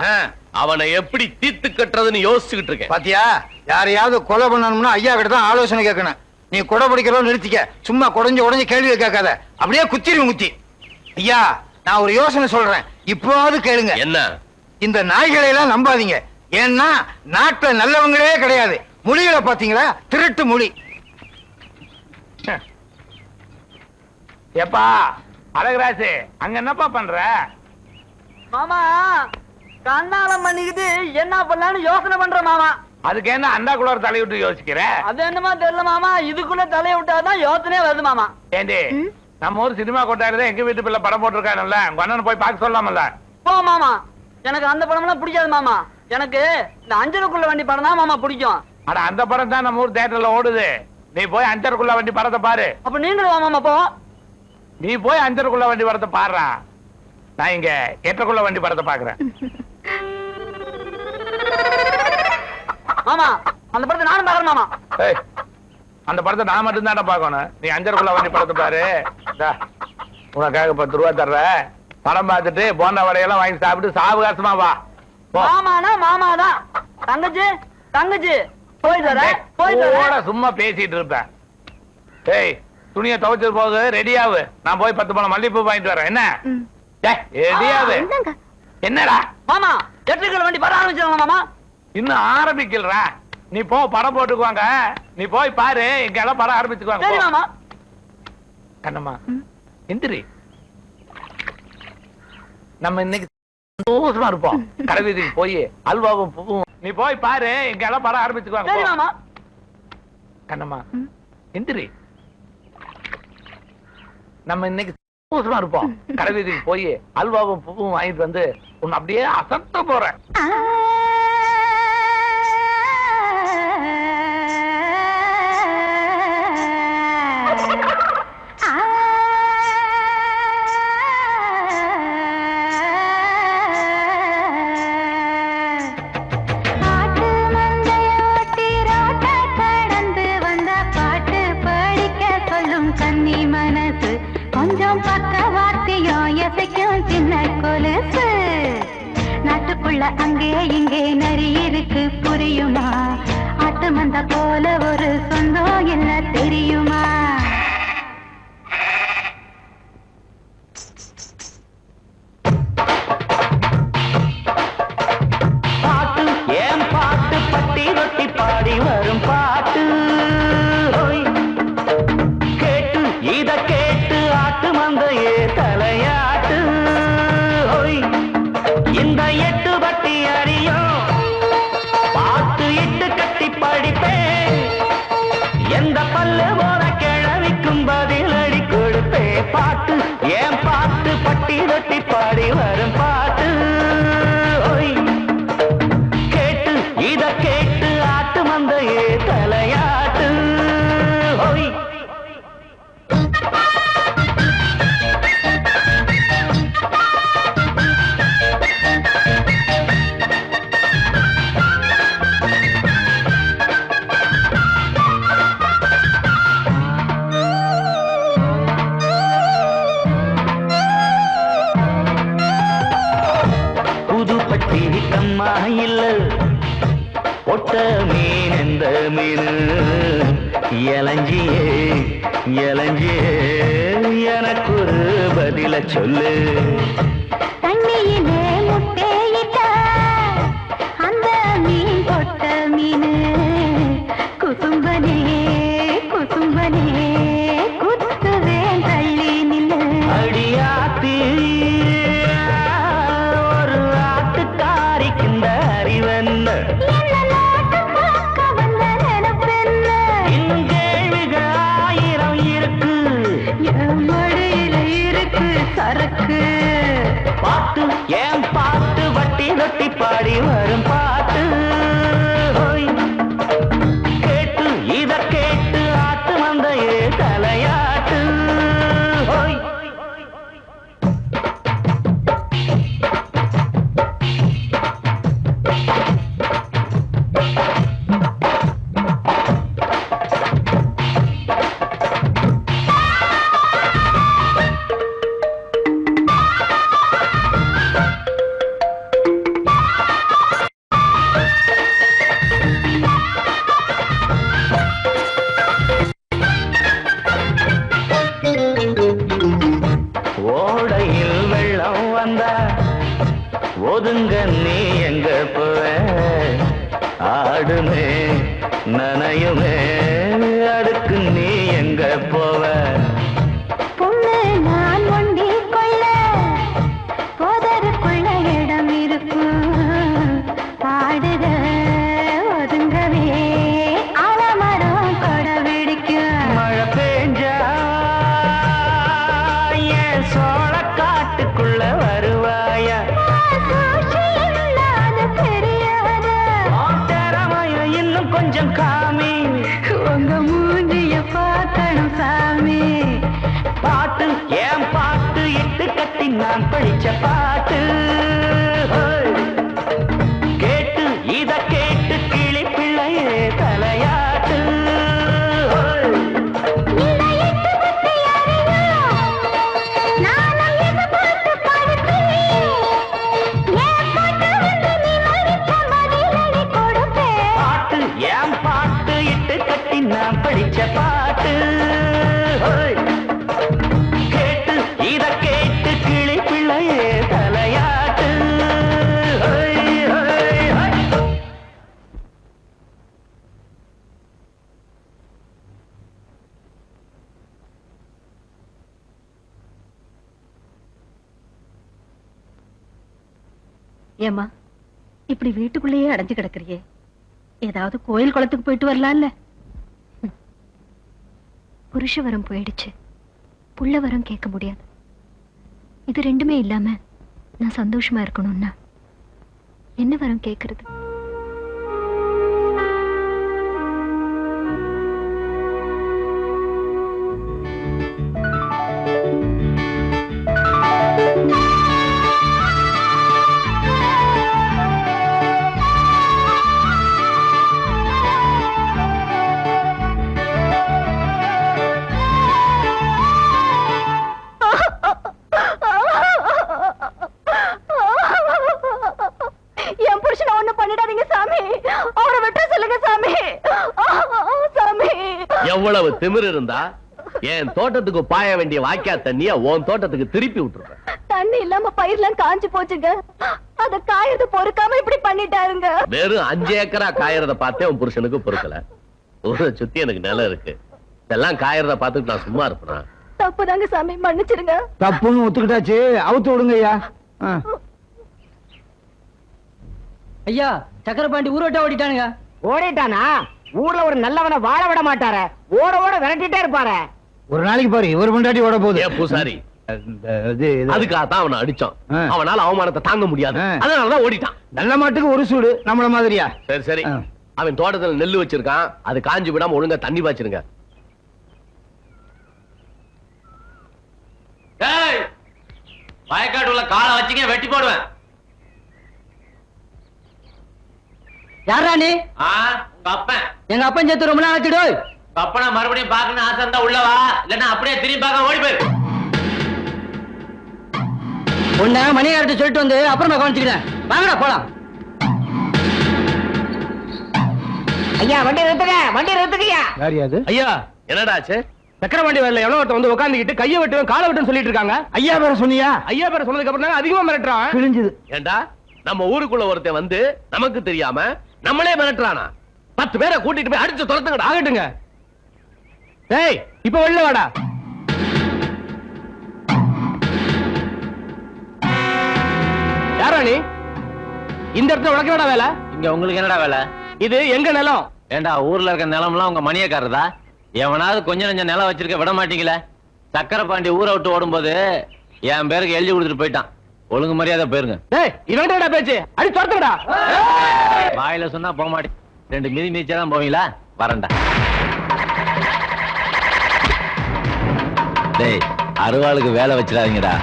அவனை எப்படி தீர்த்து கட்டுறதுன்னு யோசிச்சுக்கிட்டு இருக்கேன். பாத்தியா, யாரையாவது கொலை பண்ணணும்னா ஐயா கிட்ட தான் ஆலோசனை கேட்கணும். நீ கொடை பிடிக்கிறோம் நிறுத்திக்க. சும்மா குடஞ்சு கேள்வி கேட்காத. அப்படியே குத்திரும் குத்தி. ஐயா நான் ஒரு யோசனை சொல்றேன், இப்போவாவது கேளுங்க. என்ன? இந்த நாய்களை எல்லாம் நம்பாதீங்க. ஏன்னா நாட்டுல நல்லவங்களே கிடையாது. மொழிகளை பாத்தீங்களா? திருட்டு மொழி. எப்பா அழகராசு, அங்க என்னப்பா பண்ற? மாமா கண்ணாலம் பண்ணிக்கிட்டு என்ன பண்ணலான்னு யோசனை பண்ற மாமா. அதுக்கு என்ன அண்டா குளர் தலைவிட்டு யோசிக்கிற? அது என்னமா தெரியல மாமா, இதுக்குள்ள தலைய விட்டாதான் யோசனையே வருது மாமா. ஏண்டி நம்ம ஊர் சினிமா கொட்டாயிரதான் எங்க வீட்டு பிள்ளை படம் போட்டிருக்கானுல்ல, உங்க அண்ணன் போய் பார்க்க சொல்லலாம்ல? போ மாமா, எனக்கு அந்த படம் எல்லாம் பிடிக்காது மாமா. எனக்கு இந்த அஞ்சலுக்குள்ள வண்டி படம் தான் மாமா பிடிக்கும். அட அந்த படம் தான் நம்ம ஊர் தியேட்டர்ல ஓடுது. நீ போய் அஞ்சருக்குள்ள வண்டி படத்தை பாரு. அப்ப நீங்களும் வா மாமா. போ நீ போய் 5:30 வண்டி படத்தை பாடுறா, நான் இங்க 8:30 வண்டி படத்தை பாக்குறேன். மாமா அந்த படத்தை நானும் பாக்குறேன் மாமா. ஏய், அந்த படத்தை நான் மட்டும் தானே பார்க்கணும். நீ 5:30 வண்டி படத்தை பாரு. உனக்காக 10 ரூபா தர்ற. படம் பார்த்துட்டு போண்டா வடையெல்லாம் வாங்கி சாப்பிட்டு சாவகாசமா வா. மாமானா மாமாதான். தங்கச்சி தங்கச்சி போய் தர சும்மா பேசிட்டு இருப்பேன். ஏய், துணியை துவைச்சது போது ரெடியாவு. நான் போய் 10 பழம் மல்லிப்பூ வாங்கிட்டு வரேன். என்ன ரெடியாவு? என்னடா மாமா 8:00 வண்டி வர ஆரம்பிச்சிருங்க மாமா. இன்னும் ஆரம்பிக்கலடா. நீ போ, படம் போட்டுக்குவாங்க. நீ போய் பாரு, இங்க எல்லாம் படம் ஆரம்பிச்சுக்குவாங்க. சரி மாமா. கண்ணம்மா எந்திரி. நம்ம இன்னைக்கு சந்தோஷமா இருப்போம். கடை வீதிக்கு போய் அல்வாவும் பூவும். நீ போய் பாரு, இங்க எல்லாம் படம் ஆரம்பிச்சுக்குவாங்க. சரி மாமா. கண்ணம்மா எந்திரி. நம்ம இன்னைக்கு சந்தோஷமா இருப்போம். கடை வீதிக்கு போய் அல்வாவும் பூவும் வாங்கிட்டு வந்து உன்னை அப்படியே அசத்த போறேன். அங்கே இங்கே நரி இருக்கு புரியுமா? ஆட்டு மந்த போல ஒரு சொந்தம் என்ன தெரியுமா? பாட்டு ஏன் பாட்டு பட்டி ரொட்டி பாடி வரும் பாட்டு கேட்டு இத கேட்டு ஆட்டு மந்தையே தலையாட்டு. இந்த 8 பட்டி அறியும் பாட்டு இட்டு கட்டி படிப்பேன். எந்த பல்லு போன கிழவிக்கும் பதிலடி கொடுப்பே. பாட்டு ஏன் பாட்டு பட்டி ரொட்டி பாடி வரும் பாட்டு கேட்டு இத கேட்டு ஆட்டு மந்தையே தலையாட்டு. கம்மா இல்ல ஒட்ட மீன் எந்த மீன் இளஞ்சியே இளஞ்சியே எனக்கு ஒரு பதில சொல்லு. தண்ணியிலே முட்டையிட்ட அந்த மீன் கொட்ட மீன் குசும்பனே குசும்பனே குத்துவேன் தள்ளி நின்று. அடியாத்தி சரக்கு பாட்டு ஏன் பாட்டு வட்டி ரொட்டி பாடி வரும் பாட்டு கேட்டு இத கேட்டு ஆட்டு மந்தையே தலையாட்டு. ஓடையில் வெள்ளம் வந்தா ஒதுங்க நீ எங்க போவ? ஆடுமே நனையுமே அடுக்கு நீ எங்க போவ? பொண்ணு நான் ஒண்டி கொள்ள போதருக்குள்ள இடம் இருக்கும். ஆடுத ஒதுங்கவே ஆலமரம் கொட வெடிக்கும். மழை பெஞ்சா என் சோழ காட்டுக்குள்ள வருவாயா? திறமைய இன்னும் கொஞ்சம் காமி. உங்க மூஞ்சிய பார்க்கணும் சாமி. கட்டி நான் படிச்ச பாட்டு கேட்டு இத கேட்டு கிளி பிள்ளையே தலையாட்டு பாட்டு ஏன் பாட்டு இட்டு கட்டி நான் படிச்ச பாட்டு கேட்டு இத கேட்டு கிளி பிள்ளையே தலையாட்டு ஏம்மா இப்படி வீட்டுக்குள்ளேயே அடைஞ்சு கிடக்குறியே, ஏதாவது கோயில் குளத்துக்கு போயிட்டு வரலாம்ல? புருஷ வரம் போயிடுச்சு, புள்ள வரம் கேட்க முடியாது. இது ரெண்டுமே இல்லாம நான் சந்தோஷமா இருக்கணும்னா என்ன வரம் கேட்கறது? என் புருஷனை ஒண்ணு பண்ணிடாதீங்க சாமி, அவரை விட்டு சொல்லுங்க சாமி. சாமி, எவ்வளவு திமிரு இருந்தா என் தோட்டத்துக்கு பாய வேண்டிய வாய்க்கா தண்ணிய உன் தோட்டத்துக்கு திருப்பி விட்டுருப்பேன். தண்ணி இல்லாம பயிர்லாம் காஞ்சு போச்சுங்க, அத காயறது பொறுக்காம இப்படி பண்ணிட்டாருங்க. வெறும் 5 ஏக்கரா காயறத பார்த்தே உன் புருஷனுக்கு பொறுக்கல. ஊரை சுத்தி எனக்கு நிலம் இருக்கு, இதெல்லாம் காயறத பார்த்துட்டு நான் சும்மா இருப்பேன். தப்புதாங்க சாமி, மன்னிச்சிருங்க. தப்புன்னு ஒத்துக்கிட்டாச்சு, அவுத்து விடுங்க ஐயா. ஐயா சக்கரபாண்டி ஊரோட்ட ஓடிட்டானுங்க. ஓடிட்டானா? ஊர்ல ஒரு நல்லவனை வாழ விட மாட்டாரு, ஓட ஓட விரட்டிட்டே இருப்பாரு. ஒரு நாளைக்கு பாரு இவர் பொண்டாட்டி ஓட போகுது. ஏன் பூசாரி, அதுக்காகத்தான் அவனை அடிச்சான். அவனால அவமானத்தை தாங்க முடியாது, அதனாலதான் ஓடிட்டான். நல்ல மாட்டுக்கு ஒரு சூடு, நம்மள மாதிரியா? சரி சரி, அவன் தோட்டத்துல நெல்லு வச்சிருக்கான், அது காஞ்சு விடாம ஒழுங்கா தண்ணி பாய்ச்சிருங்க. வயக்காட்டுல காலை வச்சுங்க வெட்டி போடுவேன். யாரா நீ? உங்க அப்பன். எங்க அப்பன் சேர்த்து ரொம்ப நாள் ஆச்சுடு. அப்பனா மறுபடியும் பாக்கணும் ஆசை இருந்தா உள்ளவா, இல்லன்னா அப்படியே திரும்பி பார்க்க ஓடி போயிரு. உன்ன மணியார்ட்ட சொல்லிட்டு வந்து அப்புறமா கவனிச்சுக்கிறேன். வாங்கடா போலாம். ஐயா வண்டி நிறுத்துங்க, வண்டி நிறுத்துங்கய்யா. யாரியாது? ஐயா என்னடா ஆச்சு? சக்கரவண்டி வரல எவ்வளவு ஒருத்தன் வந்து உட்காந்துக்கிட்டு கையை வெட்டுவேன் காலை வெட்டுன்னு சொல்லிட்டு இருக்காங்க. ஐயா பேர சொன்னியா? ஐயா பேரை சொன்னதுக்கு அப்புறம் தான் அதிகமா மிரட்டுறான். கிழிஞ்சது. ஏண்டா நம்ம ஊருக்குள்ள ஒருத்தன் வந்து நமக்கு தெரியாம நம்மளே மிரட்டுறானா? 10 பேரை கூட்டிட்டு போய் அடிச்சு துரத்துங்கடா. ஆகட்டுங்க. டேய் இப்ப வெளில வாடா. யாரா நீ? இந்த இடத்துல உனக்கு என்னடா வேலை? இங்க உங்களுக்கு என்னடா வேலை? இது எங்க நிலம். ஏண்டா ஊர்ல இருக்க நிலம்லாம் உங்க மணியக்காரதா? எவனாவது கொஞ்சம் நெஞ்ச நிலம் வச்சிருக்க விட மாட்டீங்களே. சக்கரபாண்டி ஊரை விட்டு ஓடும்போது என் பேருக்கு எழுதி கொடுத்துட்டு போயிட்டான். ஒழுங்கு மரியாதை போயிருங்க. டேய் இவன்டா பேச்சு, அடி துரத்துங்கடா. வாயில சொன்னா போக மாட்டேன், 2 மிதி மிதிச்சாதான் போவீங்களா? வரண்டா. டேய் அருவாளுக்கு வேலை வச்சிடாதீங்கடா.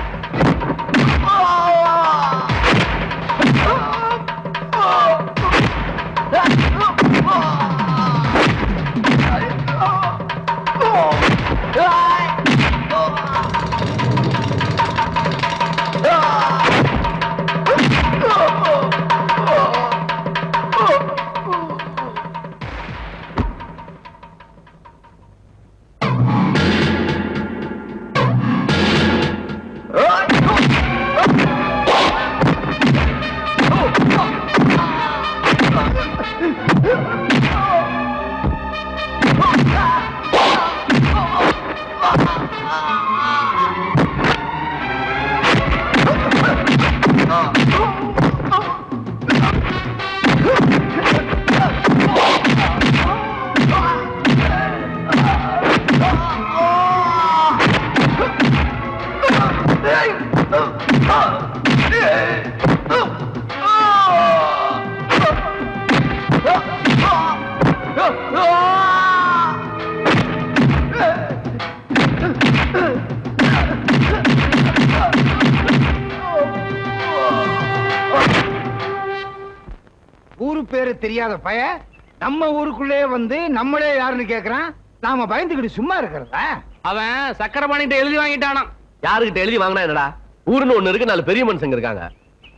பேரு தெரியாத பய நம்ம ஊருக்குள்ளே வந்து நம்மளே யாருன்னு கேக்குறான். நாம பயந்துக்கிட்டு சும்மா இருக்கிறதா? அவன் சக்கரபாணிகிட்ட எழுதி வாங்கிட்டானாம். யாருகிட்ட எழுதி வாங்கினா என்னடா? ஊருன்னு ஒண்ணு இருக்கு, 4 பெரிய மனுஷங்க இருக்காங்க.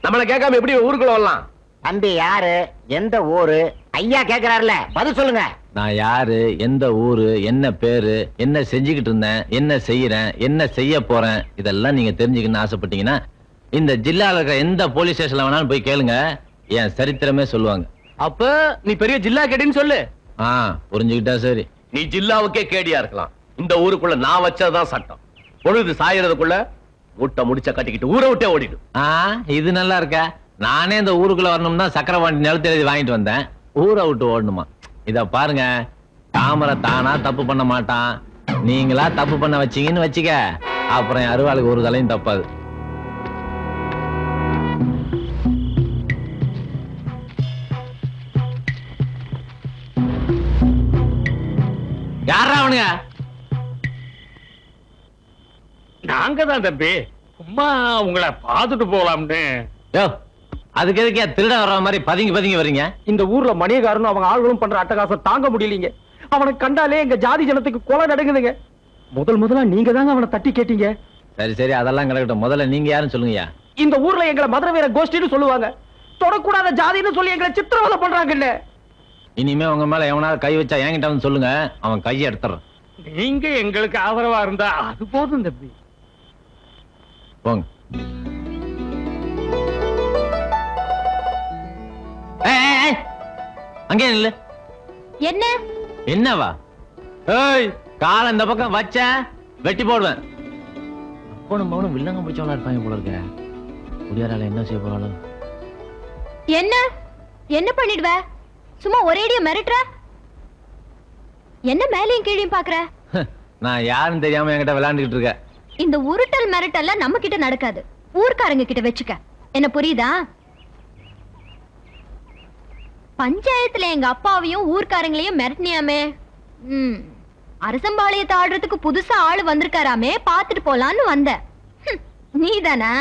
நம்மள கேட்காம எப்படி ஊருக்குள்ள வரலாம்? தம்பி யாரு, எந்த ஊரு? ஐயா கேக்குறாருல, பதில் சொல்லுங்க. நான் யாரு, எந்த ஊரு, என்ன பேரு, என்ன செஞ்சுக்கிட்டு இருந்தேன், என்ன செய்யறேன், என்ன செய்ய போறேன், இதெல்லாம் நீங்க தெரிஞ்சுக்கணும்னு ஆசைப்பட்டீங்கன்னா இந்த ஜில்லால இருக்கிற எந்த போலீஸ் ஸ்டேஷன்ல வேணாலும் போய் கேளுங்க, என் சரித்திரமே சொல்லுவாங்க. அப்ப நீ பெரிய ஜில்லா கேட்டின்னு சொல்லு. புரிஞ்சுக்கிட்டா சரி. நீ ஜில்லாவுக்கே கேடியா இருக்கலாம். இந்த ஊருக்குள்ள நான் வச்சதுதான் சட்டம். பொழுது சாயறதுக்குள்ள மூட்டை முடிச்ச கட்டிக்கிட்டு ஊரை விட்டே ஓடிடும். இது நல்லா இருக்கா? நானே இந்த ஊருக்குள்ள வரணும்னா சக்கரவாண்டி நிலத்தை எழுதி வாங்கிட்டு வந்தேன். ஊரை விட்டு ஓடணுமா? இத பாருங்க, தாமரை தானா தப்பு பண்ண மாட்டான். நீங்களா தப்பு பண்ண வச்சீங்கன்னு வச்சுக்க, அப்புறம் அருவாளுக்கு ஒரு தலையும் தப்பாது. யாரா அவனுங்க? நாங்க தான் தம்பி, சும்மா உங்களை பார்த்துட்டு போலாம்னு. யோ, அதுக்கு எதுக்கே திருட வர்ற மாதிரி பதுங்கி பதுங்கி வர்றீங்க? இந்த ஊர்ல மணியக்காரனும் அவங்க ஆளுகளும் பண்ற அட்டகாசம் தாங்க முடியலீங்க. அவனை கண்டாலே எங்க ஜாதி ஜனத்துக்கு கொலை நடக்குதுங்க. முதல்ல நீங்க தாங்க அவனை தட்டி கேட்டீங்க. சரி சரி, அதெல்லாம் கிடக்கட்டும். முதல்ல நீங்க யாருன்னு சொல்லுங்கய்யா. இந்த ஊர்ல எங்களை மதுரை வீர கோஷ்டின்னு சொல்லுவாங்க. தொடக்கூடாத ஜாதின்னு சொல்லி எங்களை சித்திரவதை பண்றாங்கல்ல. இனிமே உங்க மேல எவனாவது கை வச்சா என்கிட்ட வந்து சொல்லுங்க, அவன் கையை எடுத்துறான். நீங்க எங்களுக்கு ஆதரவா இருந்தா அது போதும் தம்பி. போங்க. அங்கே இல்ல என்ன என்னவா? ஏய், கால இந்த பக்கம் வச்ச வெட்டி போடுவேன். அப்பனும் மகனும் வில்லங்க பிடிச்சவனா இருப்பாங்க போல இருக்க. குடியாரால என்ன செய்ய போறாலும். என்ன என்ன பண்ணிடுவ? சும்மா ஒரேடியா மிரட்டுற? என்ன மேலையும் கீழையும் பாக்குற? நான் யாருன்னு தெரியாம என்கிட்ட விளையாண்டுகிட்டு இருக்க. இந்த உருட்டல் மிரட்டல் நம்ம கிட்ட நடக்காது. ஊர்க்காரங்க கிட்ட வச்சுக்க. என்ன புரியுதா? பஞ்சாயத்துல எங்க அப்பாவையும் ஊர்க்காரங்களையும் மிரட்டினியாமே. அரசம்பாளையத்தை ஆடுறதுக்கு புதுசா ஆளு வந்திருக்காராமே, பாத்துட்டு போலான்னு வந்த. நீதானா?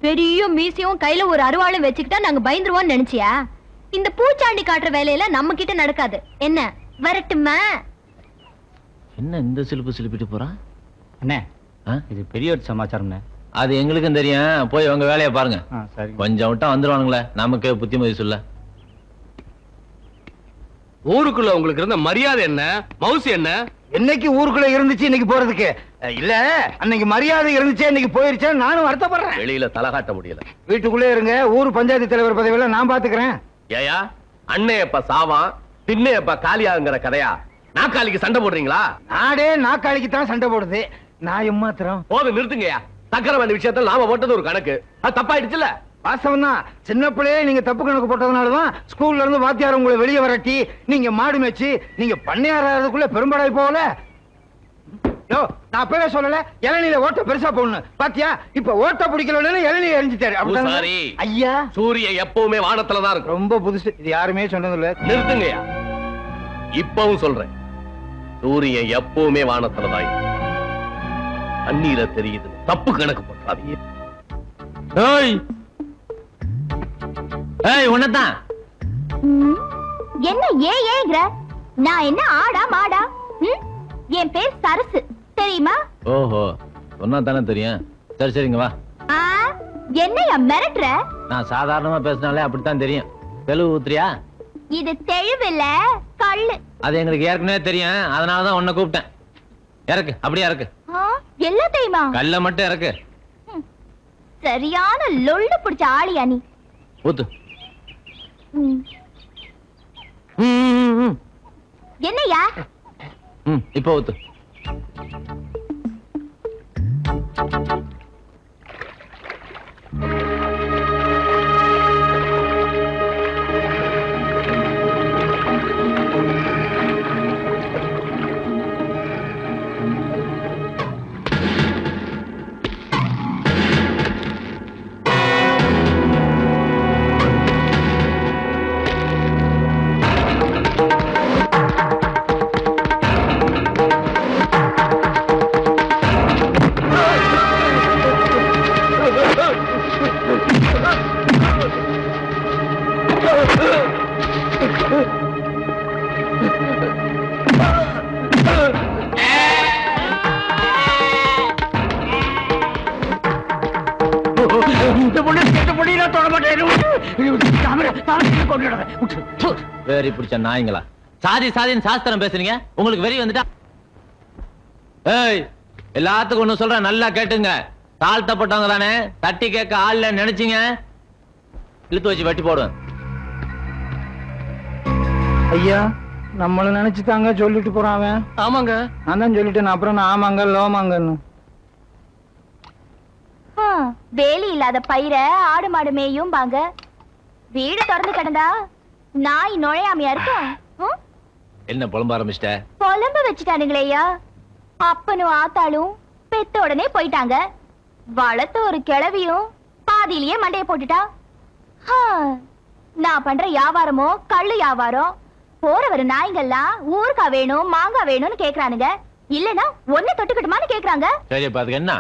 பெரிய மீசியும் கையில ஒரு அருவாளும் வச்சுக்கிட்டா நாங்க பயந்துருவோம்னு நினைச்சியா? இந்த பூச்சாண்டி காட்டுற வேலையில நம்ம கிட்ட நடக்காது. என்ன வரட்டுமா? என்ன இந்த சிலுப்பு சிலுப்பிட்டு போறான்? அண்ணே, இது பெரிய ஒரு சமாச்சாரம். அது எங்களுக்கும் தெரியும். போய் உங்க வேலையை பாருங்க. சரி. கொஞ்சம் விட்டா வந்துருவானுங்களே, நமக்கு புத்திமதி சொல்ல. ஊருக்குள்ள உங்களுக்கு இருந்த மரியாதை என்ன, மவுசு என்ன? என்னைக்கு ஊருக்குள்ள இருந்துச்சு இன்னைக்கு போறதுக்கு? இல்ல, அன்னைக்கு மரியாதை இருந்துச்சு இன்னைக்கு போயிருச்சா நானும் வருத்தப்படுறேன். வெளியில தலை காட்ட முடியல. வீட்டுக்குள்ளே இருங்க. ஊர் பஞ்சாயத்து தலைவர் பதவியில நான் பாத்துக்கிறேன். ஏயா, அண்ணே எப்ப சாவான், பின்னே எப்ப காலியாங்கிற கதையா? நாக்காளிக்கு சண்டை போடுறீங்களா? நாடே நாக்காளிக்கு தான் சண்டை போடுது. நான் எம்மாத்திரம். போது நிறுத்துங்கயா. சக்கரவண்டி விஷயத்துல நாம போட்டது ஒரு கணக்கு, அது தப்பாயிடுச்சுல. வாஸ்தவம் தான். சின்ன பிள்ளையே நீங்க தப்பு கணக்கு போட்டதுனாலதான் ஸ்கூல்ல இருந்து வாத்தியார் உங்களை வெளியே வரட்டி நீங்க மாடு மேய்ச்சி நீங்க பண்ணையாறதுக்குள்ள பெரும்படாய் போகல. யோ, நான் அப்பவே சொல்லல இளநீல ஓட்ட பெருசா போடணும். பாத்தியா, இப்ப ஓட்ட பிடிக்கலன்னு இளநீர் எரிஞ்சிட்டாரு. சாரி ஐயா, சூரியன் எப்பவுமே வானத்துலதான் இருக்கும். ரொம்ப புதுசு, இது யாருமே சொன்னது இல்ல. நிறுத்துங்கயா. இப்பவும் சொல்றேன், சூரியன் எப்பவுமே வானத்துலதான் இருக்கும். அந்நீர தெரியுது, தப்பு கணக்கு போட்டாதீங்க. ஏய் ஏய், உன்னதான். என்ன ஏங்கிற? நான் என்ன ஆடா மாடா? என் பேர் சரசு, தெரியுமா? ஓஹோ, சொன்னா தானே தெரியும். சரி சரிங்க வா. என்னையா மிரட்டுற? நான் சாதாரணமா பேசினாலே அப்படித்தான் தெரியும். தெளிவு ஊத்துறியா? இது தெளிவில்ல, கள்ளு. அது எங்களுக்கு ஏற்கனவே தெரியும், அதனாலதான் உன்னை கூப்பிட்டேன். இறக்கு, அப்படியே இறக்கு. எல்லாம் தெரியுமா? கல்ல மட்டும் இறக்கு. சரியான லொள்ளு பிடிச்ச ஆளியா நீ. ஊத்து. என்னையா? இப்ப ஊத்து. நான் தொட மாட்டேன். தாமரை கொண்டு வேறி பிடிச்ச நாய்ங்களா, சாதி சாதின்னு சாஸ்திரம் பேசுறீங்க, உங்களுக்கு வெறி வந்துட்டா? ஏய், எல்லாத்துக்கும் ஒண்ணு சொல்றேன், நல்லா கேட்டுங்க. தாழ்த்தப்பட்டவங்க தானே, தட்டி கேட்க ஆள்ல நினைச்சீங்க, இழுத்து வச்சு வெட்டி போடுவேன். ஐயா நம்மள நினைச்சுட்டாங்க சொல்லிட்டு போறான் அவன். ஆமாங்க. நான் தான் சொல்லிட்டேன், அப்புறம் நான் ஆமாங்க லோமாங்கன்னு. வேலி இல்லாத பயிர ஆடு மாடு மேயும் பாங்க. வீடு திறந்து கிடந்தா நாய் நுழையாமையா இருக்கும். என்ன புலம்ப ஆரம்பிச்சிட்ட? புலம்ப வச்சுட்டானுங்களேயா. அப்பனும் ஆத்தாளும் பெத்த உடனே போயிட்டாங்க. வளர்த்த ஒரு கிழவியும் பாதியிலேயே மண்டைய போட்டுட்டா. நான் பண்ற வியாபாரமோ கள்ளு வியாபாரம். போறவர் நாய்ங்கெல்லாம் ஊருக்கா வேணும் மாங்காய் வேணும்னு கேக்குறானுங்க. இல்லனா ஒண்ணு தொட்டுக்கிட்டுமான்னு கேக்குறாங்க. சரி, அப்ப அதுக்கு என்ன?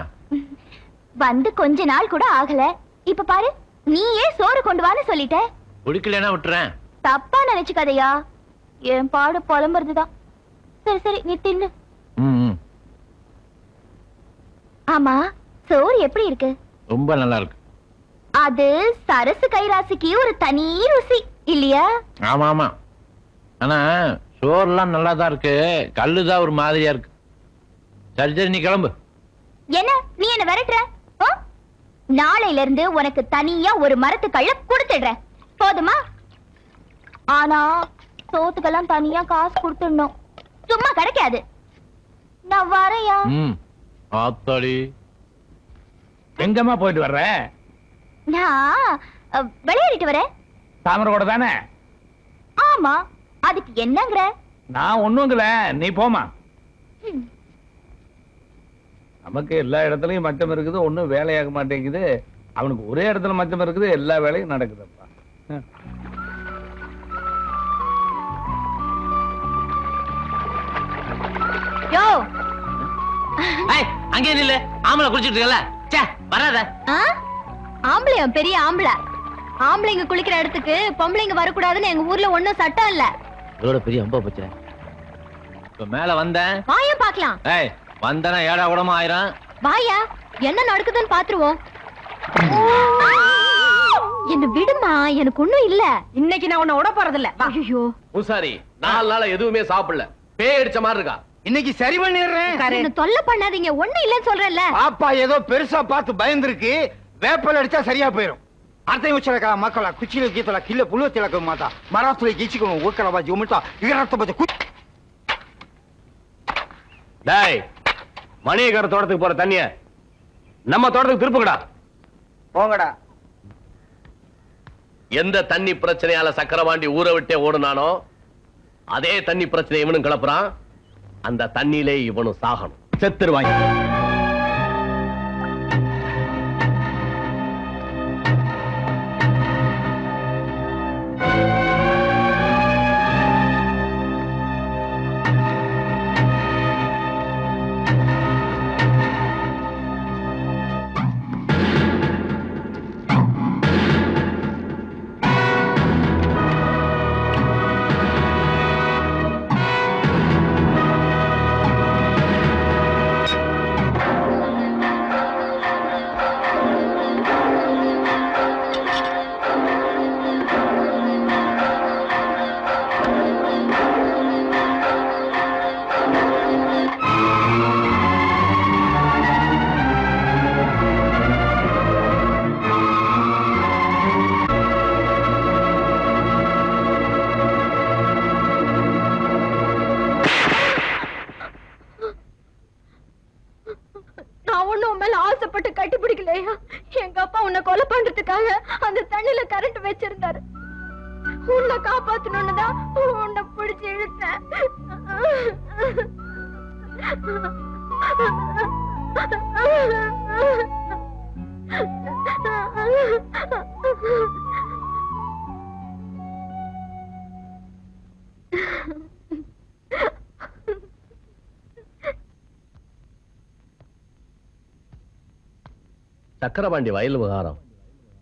வந்து கொஞ்ச நாள் கூட ஆகல, இப்ப பாரு நீயே சோறு கொண்டு வான்னு சொல்லிட்ட. குடிக்கலன்னா விட்டுறேன். தப்பா நினைச்சுக்காதையா, என் பாடு புலம்புறதுதான். சரி சரி, நீ தின்னு. ஆமா, சோறு எப்படி இருக்கு? ரொம்ப நல்லா இருக்கு. அது சரசு கைராசிக்கு ஒரு தனி ருசி இல்லையா? ஆமா ஆமா, ஆனா சோறுலாம் நல்லா தான் இருக்கு, கல்லுதான் ஒரு மாதிரியா இருக்கு. சரி சரி, நீ கிளம்பு. என்ன நீ என்ன விரட்டுற? நாளையில இருந்து உனக்கு தனியா ஒரு மரத்து கள்ள கொடுத்துடுறேன், போதுமா? ஆனா சோத்துக்கெல்லாம் தனியா காசு கொடுத்துடணும், சும்மா கிடைக்காது. நான் வரையா? ஆத்தாடி, எங்கம்மா போயிட்டு வர்ற? நான் விளையாடிட்டு வரேன். தாமரை கூட தானே? ஆமா, அதுக்கு என்னங்கிற? நான் ஒண்ணுங்கல, நீ போமா. நமக்கு எல்லா இடத்துலயும் மச்சம் இருக்குது, ஒண்ணும் வேலையாக மாட்டேங்குது. அவனுக்கு ஒரே இடத்துல மச்சம் இருக்குது, எல்லா வேலையும் நடக்குதுப்பா. யோ, அங்கே நில்லு, ஆம்பளை குளிச்சிட்டு இருக்கல, வராத. ஆம்பளையா? பெரிய ஆம்பளை. ஆம்பளைங்க குளிக்கிற இடத்துக்கு பொம்பளைங்க வரக்கூடாதுன்னு எங்க ஊர்ல ஒண்ணும் சட்டம் இல்ல. இதோட பெரிய அம்பா போச்சே. இப்ப மேல வந்தேன், வாயா பாக்கலாம். ஏய் வந்தனா ஏடா கூடமா ஆயிரம். வாயா, என்ன நடக்குதுன்னு பாத்துருவோம். என்ன விடுமா, எனக்கு ஒண்ணும் இல்ல. இன்னைக்கு நான் உன்னை விட போறதில்ல. ஐயோ பூசாரி, 4 நாளா எதுவுமே சாப்பிடல, பேய் அடிச்ச மாதிரி இருக்கா. இன்னைக்கு சரி பண்ணிடுறேன். என்ன தொல்லை பண்ணாதீங்க, ஒண்ணும் இல்லன்னு சொல்றேன்ல. பாப்பா ஏதோ பெருசா பார்த்து பயந்துருக்கு, வேப்பல அடிச்சா சரியா போயிரும். அர்த்தம் வச்சலக்கா மக்களா குச்சியில கீத்தல கில்ல புழுவ திலக்க மாட்டா மராத்துல கீச்சிக்கணும் ஊக்கலவா ஜுமிட்டா இகரத்த பச்ச. டேய், மணியக்கார தோட்டத்துக்கு போற தண்ணிய நம்ம தோட்டத்துக்கு திருப்புங்கடா. போங்கடா. எந்த தண்ணி பிரச்சனையால சக்கரவாண்டி ஊரை விட்டே ஓடுனானோ அதே தண்ணி பிரச்சனை இவனும் கிளப்புறான். அந்த தண்ணியிலே இவனும் சாகணும், செத்துருவாங்க. ஆசைப்பட்டு கட்டி பிடிக்கலையா? எங்க அப்பா உன்னை கொலை பண்றதுக்காக அந்த தண்ணியில கரண்ட் வச்சிருந்தாரு. உன்னை காப்பாத்தணும்னு தான் உன்னை பிடிச்சு இழுத்தேன். சக்கரபாண்டி வயல் விவகாரம்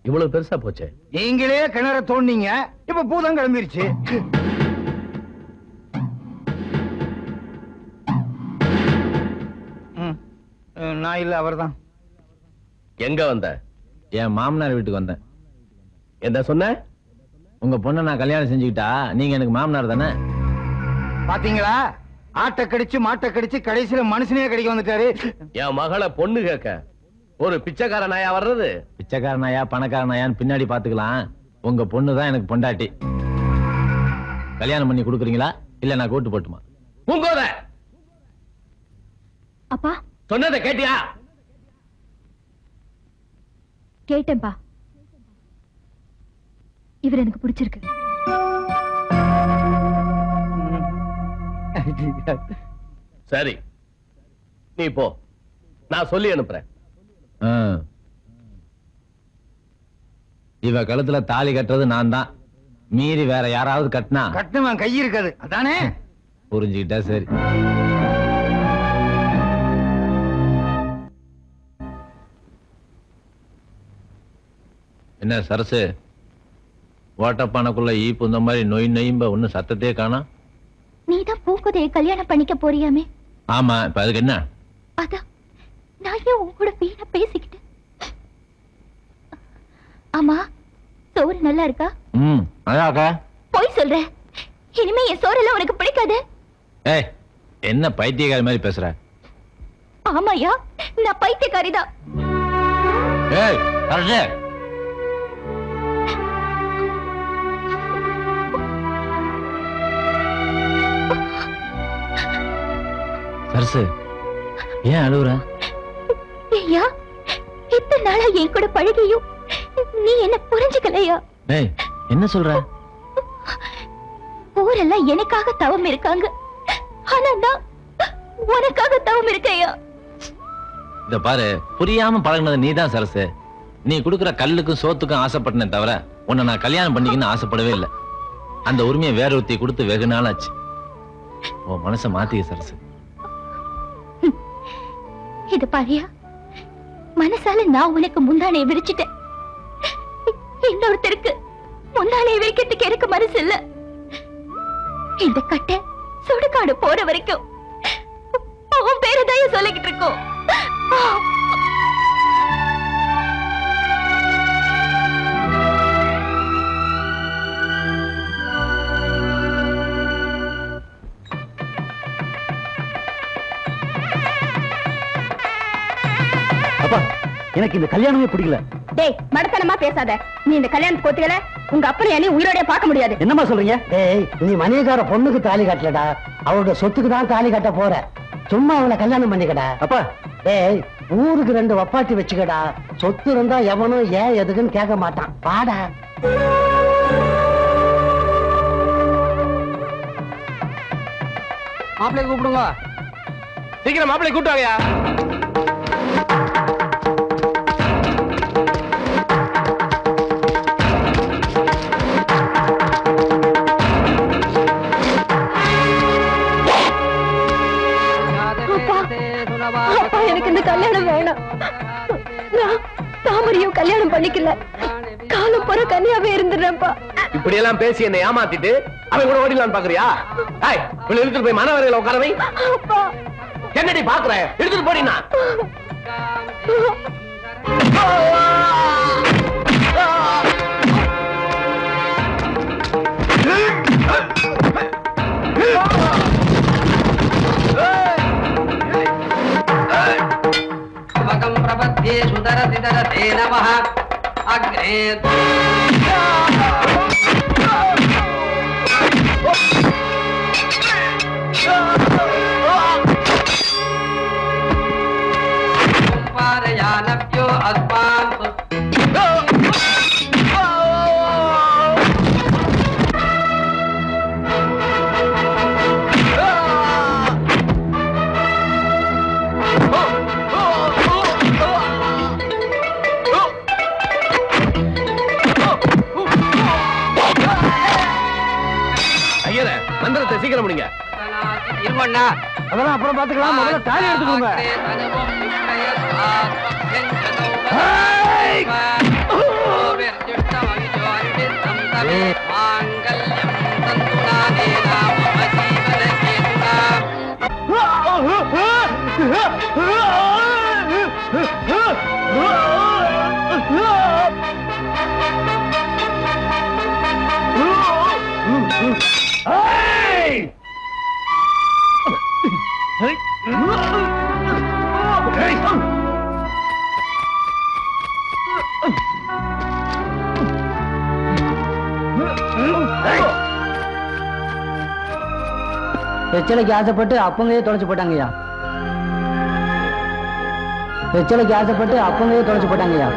இவ்வளவு பெருசா போச்சே. நீங்களே கிணற தோண்டிங்க, இப்ப பூதம் கிளம்பிருச்சு. நான் இல்ல, அவர்தான். எங்க வந்த? என் மாமனார் வீட்டுக்கு வந்தேன். என்ன சொன்ன? உங்க பொண்ணை நான் கல்யாணம் செஞ்சுக்கிட்டா நீங்க எனக்கு மாமனார் தானே? பாத்தீங்களா, ஆட்டை கடிச்சு மாட்டை கடிச்சு கடைசியில மனுஷனே கடிக்க வந்துட்டாரு. என் மகளை பொண்ணு கேட்க ஒரு பிச்சைக்கார நாயா வர்றது? பிச்சைக்கார நாயா பணக்கார நாயான்னு பின்னாடி பாத்துக்கலாம். உங்க பொண்ணு தான் எனக்கு பொண்டாட்டி. கல்யாணம் பண்ணி கொடுக்குறீங்களா இல்ல நான் கூட்டு போட்டுமா? பூங்கோத, அப்பா சொன்னதை கேட்டியா? கேட்டேன்பா. இவர் எனக்கு பிடிச்சிருக்கு. சரி, நீ போ, நான் சொல்லி அனுப்புறேன். இவ கழுத்துல தாலி கட்டுறது நான் தான். மீறி வேற யாராவது கட்டினா கட்டுவன் கை இருக்காது, அதானே? புரிஞ்சுக்கிட்டா சரி. என்ன சரசு, ஓட்டப்பானைக்குள்ள ஈப்பு இந்த மாதிரி நொய் நொயம்ப ஒன்னும் சத்தத்தையே காணோம். நீதான் பூக்குதைய கல்யாணம் பண்ணிக்க போறியாமே? ஆமா, இப்ப அதுக்கு என்ன? அதான் நான் ஏன் உங்களோட வீணா பேசிக்கிட்டு. ஆமா, சோறு நல்லா இருக்கா? அதாக்கா போய் சொல்ற. இனிமே என் சோறெல்லாம் உனக்கு பிடிக்காது. ஏய், என்ன பைத்தியக்காரி மாதிரி பேசுற? ஆமாயா, நான் பைத்தியக்காரிதான். ஏய் சரசு, சரசு ஏன் அழுவுற? ஐயா, இத்தனை நாளா என் கூட பழகியும் நீ என்ன புரிஞ்சுக்கலையா? ஏய், என்ன சொல்ற? ஊரெல்லாம் எனக்காக தவம் இருக்காங்க, ஆனா நான் உனக்காக தவம் இருக்கையா? இத பாரு, புரியாம பழகினது நீதான் சரசு. நீ குடுக்கிற கல்லுக்கும் சோத்துக்கும் ஆசைப்பட்டனே தவிர உன்னை நான் கல்யாணம் பண்ணிக்கன்னு ஆசைப்படவே இல்லை. அந்த உரிமையை வேற ஒருத்தி கொடுத்து வெகு நாள் ஆச்சு. உன் மனசை மாத்திக்க சரசு. இது பாரியா, மனசால நான் உனக்கு முந்தானையை விரிச்சிட்டேன். இன்னொருத்தருக்கு முந்தானையை விரிக்கிறதுக்கு எனக்கு மனசு இல்ல. இந்த கட்டை சுடுகாடு போற வரைக்கும் அவன் பேரதான் சொல்லிக்கிட்டு இருக்கோம். அப்பா, எனக்கு இந்த கல்யாணமே பிடிக்கல. டேய், மடத்தனமா பேசாத. நீ இந்த கல்யாணத்துக்கு ஒத்துக்கல, உங்க அப்பனை நீ உயிரோட பார்க்க முடியாது. என்னம்மா சொல்றீங்க? டேய், நீ மணியக்கார பொண்ணுக்கு தாலி கட்டலடா, அவரோட சொத்துக்கு தான் தாலி கட்ட போற. சும்மா அவளை கல்யாணம் பண்ணிக்கடா. அப்பா, டேய், ஊருக்கு 2 வப்பாட்டி வச்சுக்கடா. சொத்து இருந்தா எவனும் ஏன் எதுக்குன்னு கேட்க மாட்டான். பாடா. மாப்பிள்ளை கூப்பிடுங்க. சீக்கிரம் மாப்பிள்ளை கூப்பிட்டாங்கயா. அப்பா, எனக்கு இந்த கல்யாணம் வேணாம். நான் தாமரையும் கல்யாணம் பண்ணிக்கல. காலம் போற கன்னியாவே இருந்துடுறேன்ப்பா. இப்படி எல்லாம் பேசி என்னை ஏமாத்திட்டு அவன் கூட ஓடிடலான்னு பாக்குறியா? இழுத்துட்டு போய் மனவரையில உட்காரவை. என்னடி பாக்குற? எடுத்துட்டு போடினா. प्रपद्ये सुदरति दरते नमः अग्रे पारयानभ्यो अस्मान् மந்திரத்தை சீக்கிரம் முடிங்க. இருமண்ணா, அதெல்லாம் அப்புறம் பாத்துக்கலாம். முதல்ல தாலி எடுத்துக்கோங்க. வெச்சலைக்கு ஆசைப்பட்டு அப்பங்கையே தொலைச்சு போட்டாங்கய்யா. வெச்சலைக்கு ஆசைப்பட்டு அப்பங்கையே தொலைச்சு போட்டாங்கய்யா.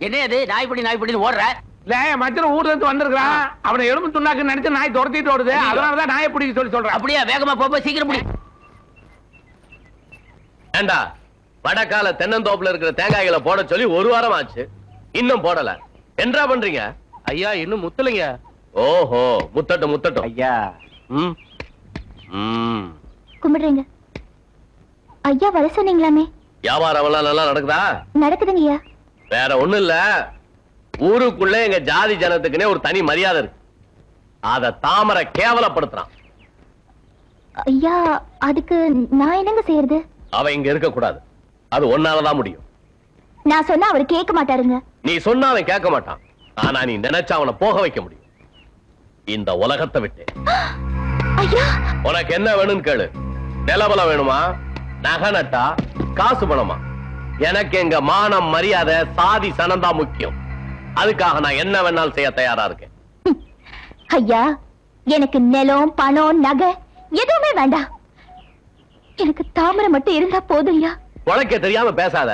என்னது நாய்படி ஓடுற? மத்திய ஊர்ல இருந்து வந்திருக்கான். அவனை எலும்பு துண்டாக்கு நினைச்சு நாய் துரத்திட்டு ஓடுது. அதனாலதான் நாயை பிடிக்க சொல்லி சொல்றேன். அப்படியே வேகமா போப்ப, சீக்கிரம் பிடி. ஏண்டா வடக்கால தென்னந்தோப்புல இருக்கிற தேங்காய்களை போட சொல்லி ஒரு வாரம் ஆச்சு, இன்னும் போடல. என்னடா பண்றீங்க? ஐயா இன்னும் முத்தலைங்க. ஓஹோ, முத்தட்டும் முத்தட்டும். ஐயா கும்பிடுறீங்க ஐயா. வர சொன்னீங்களாமே, வியாபாரம் எல்லாம் நல்லா நடக்குதா? நடக்குதுங்கய்யா. வேற ஒண்ணும் இல்ல, ஊருக்குள்ள எங்க ஜாதி ஜனத்துக்குன்னே ஒரு தனி மரியாதை இருக்கு. அத தாமரை கேவலப்படுத்துறான். ஐயா அதுக்கு நான் என்னங்க செய்யறது? அவ இங்க இருக்க கூடாது, அது ஒன்னாலதான் முடியும். நான் சொன்னா அவர் கேட்க மாட்டாருங்க. நீ சொன்னா அவன் கேட்க மாட்டான், ஆனா நீ நினைச்சா அவனை போக வைக்க முடியும் இந்த உலகத்தை விட்டு. ஐயா உனக்கு என்ன வேணும்னு கேளு. நிலபலம் வேணுமா, நகை நட்டா, காசு பணமா? எனக்கு எங்க மானம் மரியாதை சாதி சனந்தா முக்கியம். அதுக்காக நான் என்ன வேணாலும் செய்ய தயாரா இருக்கேன். ஐயா எனக்கு நிலம் பணம் நகை எதுவுமே வேண்டாம். எனக்கு தாமரை மட்டும் இருந்தா போதும் ஐயா. உழைக்க தெரியாம பேசாத.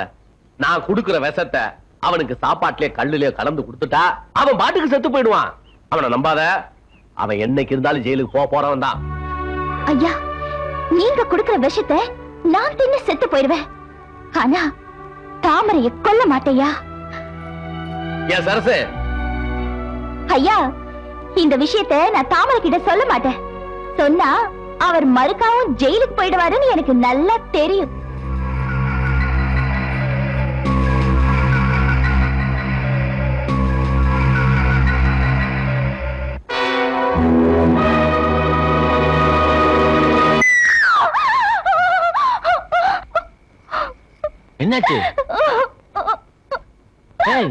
நான் குடுக்கிற விஷத்தை அவனுக்கு சாப்பாட்டிலே கல்லுலயே கலந்து கொடுத்துட்டா அவன் பாட்டுக்கு செத்து போயிடுவான். அவனை நம்பாத, அவன் என்னைக்கு இருந்தாலும் ஜெயிலுக்கு போறவன் தான். ஐயா நீங்க குடுக்கிற விஷத்தை நான் தின்னு செத்து போயிருவேன், ஆனா தாமரையை கொல்ல மாட்டேயா. ஏன் சரசு? ஐயா இந்த விஷயத்தை நான் தாமரை கிட்ட சொல்ல மாட்டேன். சொன்னா அவர் மறுக்காவும் ஜெயிலுக்கு போயிடுவாருன்னு எனக்கு நல்லா தெரியும். என்னாச்சு? ஏய்,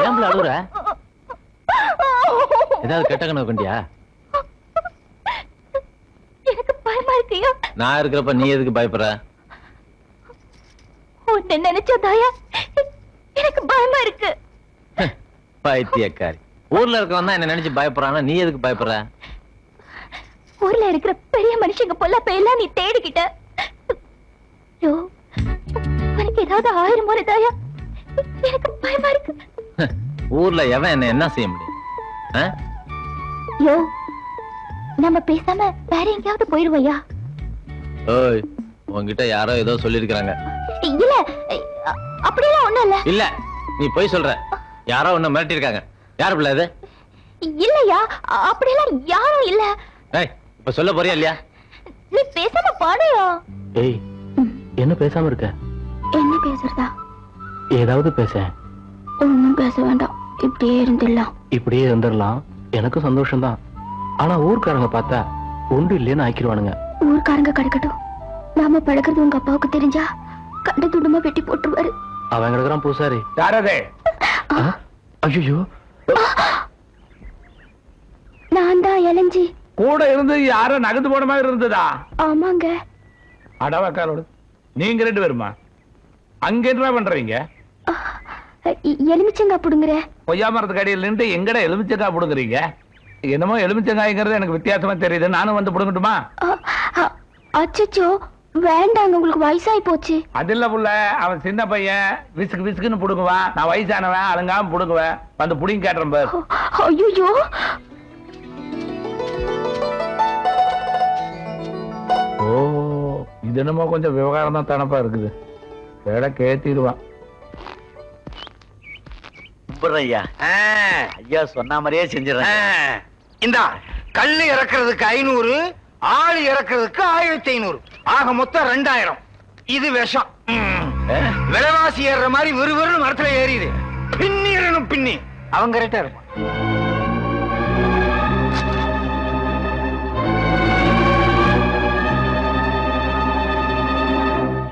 ஏம்பல அழுகுற? ஏதாவது கெட்ட கனவு கண்டியா? எனக்கு பயமா இருக்கியா? நான் இருக்கிறப்ப நீ எதுக்கு பயப்படுற? உன்னை நினைச்சதாயா எனக்கு பயமா இருக்கு. பைத்தியக்காரி. ஊர்ல இருக்கவன் தான் என்ன நினைச்சு பயப்படுறானா, நீ எதுக்கு பயப்படுற? ஊர்ல இருக்கிற பெரிய மனுஷங்க பொல்லாப்ப எல்லாம் நீ தேடிக்கிட்ட. யோ உனக்கு ஏதாவது 1000 முறை தாயா, எனக்கு பயமா இருக்கு. ஊர்ல எவன் என்ன செய்ய முடியும்? யோ நம்ம பேசாம வேற எங்கேயாவது போயிருவோயா? ஓய், உன்கிட்ட யாரோ ஏதோ சொல்லிருக்காங்க. இல்ல அப்படியெல்லாம் ஒண்ணும் இல்ல. இல்ல நீ போய் சொல்ற. யாரோ உன்னை மிரட்டி இருக்காங்க. யாரு பிள்ளை இது? இல்லையா, அப்படியெல்லாம் யாரும் இல்ல. ஏய், இப்ப சொல்ல போறியா இல்லையா? நீ பேசாம பாடுயா. ஏய், என்ன பேசாம இருக்க? என்ன பேசுறதா? ஏதாவது பேச. ஒண்ணும் பேச வேண்டாம், இப்படியே இருந்துடலாம். இப்படியே இருந்துடலாம், எனக்கும் சந்தோஷம் தான். ஆனா ஊர்க்காரங்க பார்த்தா ஒன்று இல்லைன்னு ஆக்கிடுவானுங்க. ஊர்க்காரங்க கிடக்கட்டும், நாம பழகிறது உங்க அப்பாவுக்கு தெரிஞ்சா கண்ட துண்டமா வெட்டி போட்டுருவாரு. அவன் கிடக்குறான் பூசாரி. யாரதே? ஐயோ, நான் தான் இளஞ்சி. கூட இருந்து யாரோ நகர்ந்து போன மாதிரி இருந்ததா? ஆமாங்க. அடவாக்காரோடு நீங்க 2 பேருமா அங்க என்ன பண்றீங்க? எலுமிச்சங்காய் புடுங்குற. கொய்யா மரத்துக்கு அடியில் நின்று எங்கட எலுமிச்சங்காய் புடுங்குறீங்க? என்னமோ எலுமிச்சங்காய்ங்கிறது எனக்கு வித்தியாசமா தெரியுது. நானும் வந்து புடுங்கட்டுமா? அச்சச்சோ வேண்டாங்க, உங்களுக்கு வயசாயி போச்சு. அது இல்ல புள்ள, அவன் சின்ன பையன் விசுக்கு விசுக்குன்னு புடுங்குவான். நான் வயசானவன் அலங்காம புடுங்குவேன். வந்து புடிங்க கேட்டுறேன் பாரு. ஐயோ ஓ, இது என்னமோ கொஞ்சம் விவகாரம் தான் தனப்பா இருக்குது. வேலை கேத்திடுவான். ஐயா ஐயா சொன்ன மாதிரியே செஞ்சிடறேன். இந்தா கல்லு இறக்குறதுக்கு 500, ஆள் இறக்குறதுக்கு 1500, ஆக மொத்தம் 2000. இது விஷம். விலைவாசி ஏறுற மாதிரி விறுவிறுன்னு மரத்துல ஏறிது. பின்னிடணும் பின்னி. அவங்க கரெக்டா இருப்பான்.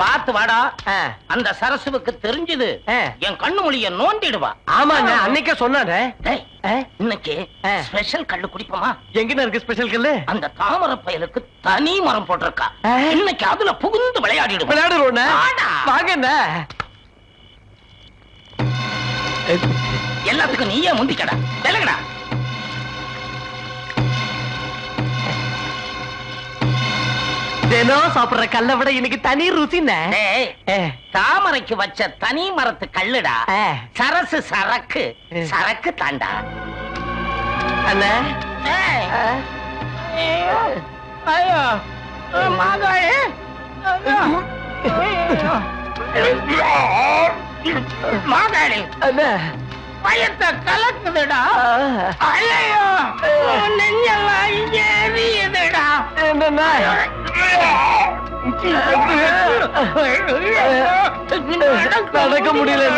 பார்த்து வாடா. அந்த சரசுவுக்கு தெரிஞ்சது என் கண்ணு மொழிய நோண்டிடுவா. ஆமாங்க, அன்னைக்கே சொன்னானே. இன்னைக்கு ஸ்பெஷல் கல்லு குடிப்போமா? எங்க இருக்கு ஸ்பெஷல் கல்லு? அந்த தாமரை பயலுக்கு தனி மரம் போட்டிருக்கா. இன்னைக்கு அதுல புகுந்து விளையாடிடுவோம். விளையாடுறோம். வாங்க. எல்லாத்துக்கும் நீயே முந்திக்கடா. விலகடா. தினம் சாப்பிடுற கல்லை விட இன்னைக்கு தனி ருசின்னு. தாமரைக்கு வச்ச தனி மரத்து கல்லுடா. சரசு சரக்கு சரக்கு தாண்டா. அண்ணா ஐயோ மாதாயே, மாதாளி பயத்தை கலக்குதுடா. ஐயோ நெஞ்செல்லாம் எரியுதுடா. நடக்க முடியல.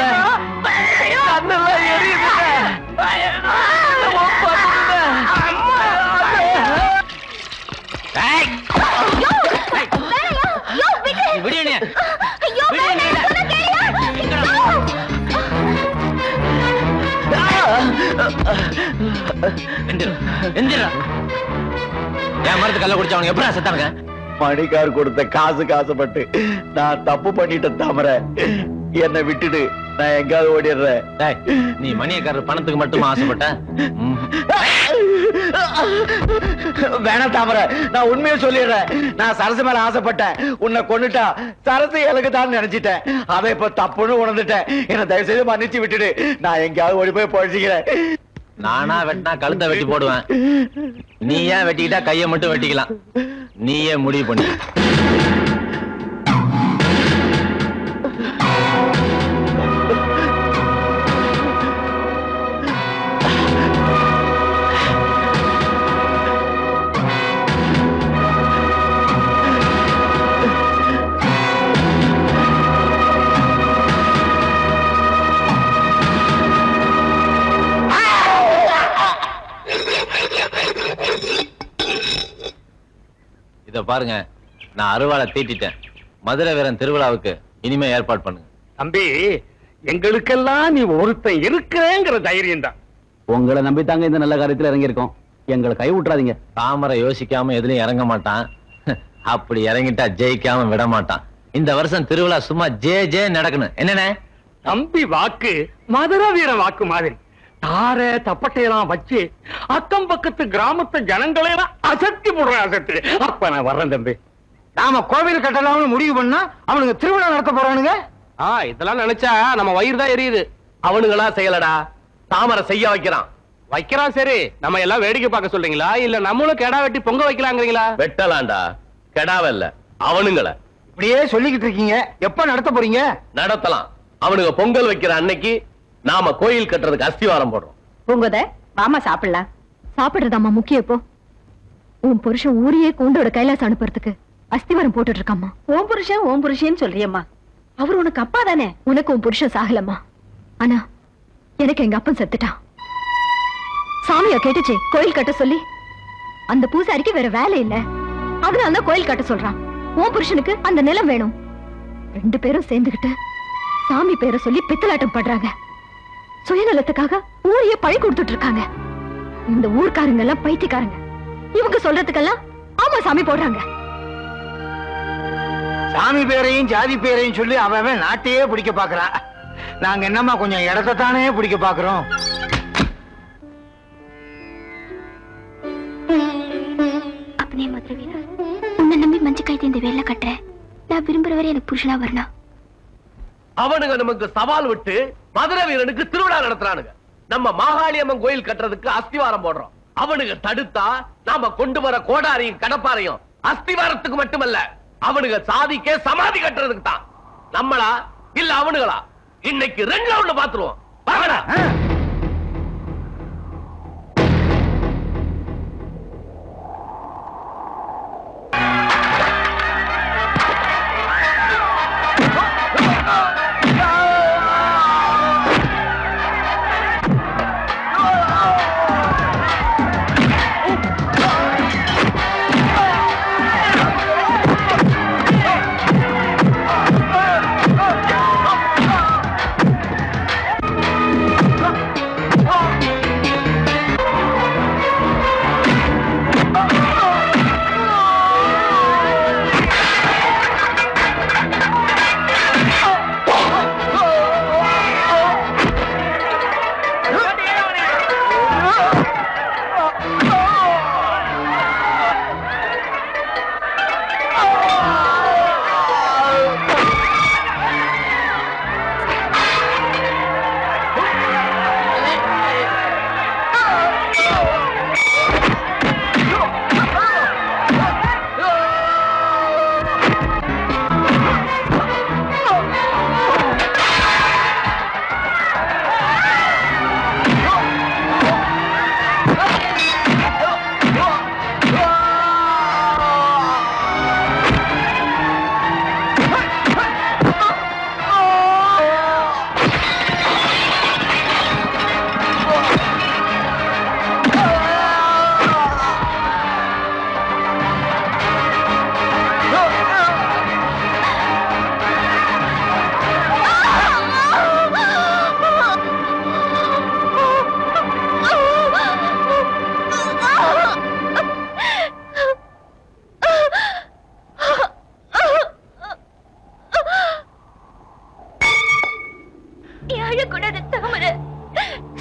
என் மரத்து கல்ல குடிச்சவனுக்கு எப்படி செத்தானுங்க? மணிக்கார் கொடுத்த காசுக்கு ஆசைப்பட்டு நான் தப்பு பண்ணிட்டேன். தாமரை என்னை விட்டுடு, நான் எங்காவது ஓடிடுறேன். நீ மணியக்காரர் பணத்துக்கு மட்டும் ஆசைப்பட்ட? வேணாம் தாமரை, நான் உண்மையை சொல்லிடுறேன். நான் சரசு மேல ஆசைப்பட்டேன். உன்னை கொன்னுட்டா சரசு எனக்கு தான் நினைச்சிட்டேன். அதை இப்ப தப்புன்னு உணர்ந்துட்டேன். என்ன தயவு செய்து மன்னிச்சு விட்டுடு. நான் எங்கேயாவது ஓடி போய் பழிச்சுக்கிறேன். நானா வெட்டினா கழுத்தை வெட்டி போடுவேன். நீ ஏன் வெட்டிக்கிட்டா கையை மட்டும் வெட்டிக்கலாம். நீயே முடிவு பண்ணி. இத பாருங்க, நான் அருவாளை தீட்டிட்டேன். மதுரை வீரன் திருவிழாவுக்கு இனிமே ஏற்பாடு பண்ணுங்க. தம்பி, எங்களுக்கெல்லாம் நீ ஒருத்தன் இருக்கிறேங்கிற தைரியம் தான். உங்களை நம்பி தாங்க இந்த நல்ல காரியத்துல இறங்கி இருக்கோம். எங்களை கை விட்டுறாதீங்க. தாமரை யோசிக்காம எதுலயும் இறங்க மாட்டான். அப்படி இறங்கிட்டா ஜெயிக்காம விட மாட்டான். இந்த வருஷம் திருவிழா சும்மா ஜே ஜே நடக்கணும். என்னண்ணே? தம்பி வாக்கு மதுரை வீர வாக்கு மாதிரி தார தப்பட்டையெல்லாம் வச்சு அக்கம் பக்கத்து கிராமத்து ஜனங்களையெல்லாம் அசத்தி போடுறேன். அசத்தி. அப்ப நான் வர்றேன் தம்பி. நாம கோவில் கட்டலாம்னு முடிவு பண்ணா அவனுக்கு திருவிழா நடத்த போறானுங்க. இதெல்லாம் நினைச்சா நம்ம வயிறு தான் எரியுது. அவனுங்களா செய்யலடா, தாமரை செய்ய வைக்கிறான். சரி, நம்ம எல்லாம் வேடிக்கை பார்க்க சொல்றீங்களா, இல்ல நம்மளும் கெடா வெட்டி பொங்க வைக்கலாங்கிறீங்களா? வெட்டலாம்டா, கெடாவல்ல அவனுங்கள. இப்படியே சொல்லிக்கிட்டு இருக்கீங்க, எப்ப நடத்த போறீங்க? நடத்தலாம். அவனுங்க பொங்கல் வைக்கிற அன்னைக்கு நாம கோயில் கட்டுறதுக்கு அஸ்திவாரம் போடுறோம். பூங்கோத, வாமா சாப்பிடலாம். சாப்பிடுறதாம்மா முக்கியம். இப்போ உன் புருஷன் ஊரையே கூண்டோட கைலாசம் அனுப்புறதுக்கு அஸ்திவாரம் போட்டுட்டு இருக்காம்மா. ஓம் புருஷன் சொல்றியம்மா. அவர் உனக்கு அப்பா தானே? உனக்கு உன் புருஷன் சாகலம்மா, ஆனா எனக்கு எங்க அப்பன் செத்துட்டான். சாமியா கேட்டுச்சு கோயில் கட்ட சொல்லி. அந்த பூசாரிக்கு வேற வேலை இல்ல, அதனாலதான் கோயில் கட்ட சொல்றான். உன் புருஷனுக்கு அந்த நிலம் வேணும். 2 பேரும் சேர்ந்துகிட்டு சாமி பேரை சொல்லி பித்தலாட்டம் பண்றாங்க. சுயநலத்துக்காக ஊரையே பழி கொடுத்துட்டு இருக்காங்க. இந்த ஊர்க்காரங்க எல்லாம் பைத்தியக்காரங்க. இவங்க சொல்றதுக்கெல்லாம் ஆமா சாமி போடுறாங்க. சாமி பேரையும் ஜாதி பேரையும் சொல்லி அவன் நாட்டையே பிடிக்க பாக்குறான். நாங்க என்னமா கொஞ்சம் இடத்தைத்தானே பிடிக்க பாக்குறோம். அப்பனே மதுரை வீரா, உன்னை நம்பி மஞ்சு கைத்து இந்த வேலை கட்டுறேன். நான் விரும்புறவரை எனக்கு புருஷனா வரணும். அவனுங்க நமக்கு சவால் விட்டு மதுரை வீரனுக்கு திருவிழா நடத்துறானுங்க. நம்ம மாகாளியம்மன் கோயில் கட்டுறதுக்கு அஸ்திவாரம் போடுறோம். அவனுங்க தடுத்தா நாம கொண்டு வர கோடாரியும் கடப்பாரையும் அஸ்திவாரத்துக்கு மட்டுமல்ல, அவனுங்க சாதிக்கே சமாதி கட்டுறதுக்கு தான். நம்மளா இல்ல அவனுங்களா? இன்னைக்கு 2 ரவுண்ட் பாத்துருவோம். வாங்கடா.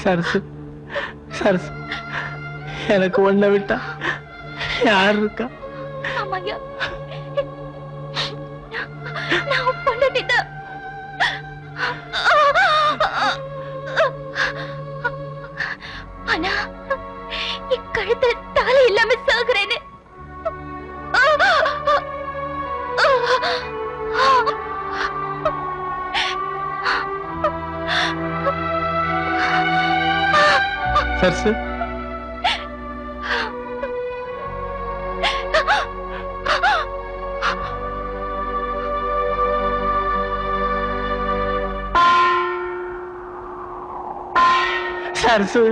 சரசு, சரசு, எனக்கு ஒன்ன விட்டா யார் இருக்கா? ஆமாய்யா, நான் பொண்டாட்டிதான். ஆனா இக்கழுத்துல தாலி இல்லாம சாகுறேன்னு சரசு, சரசு,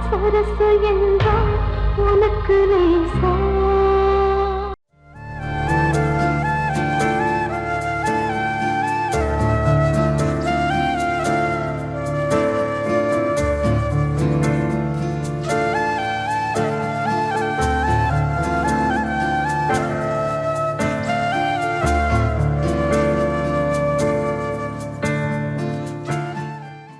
சரசு என்றால் பார்க்கிறேன்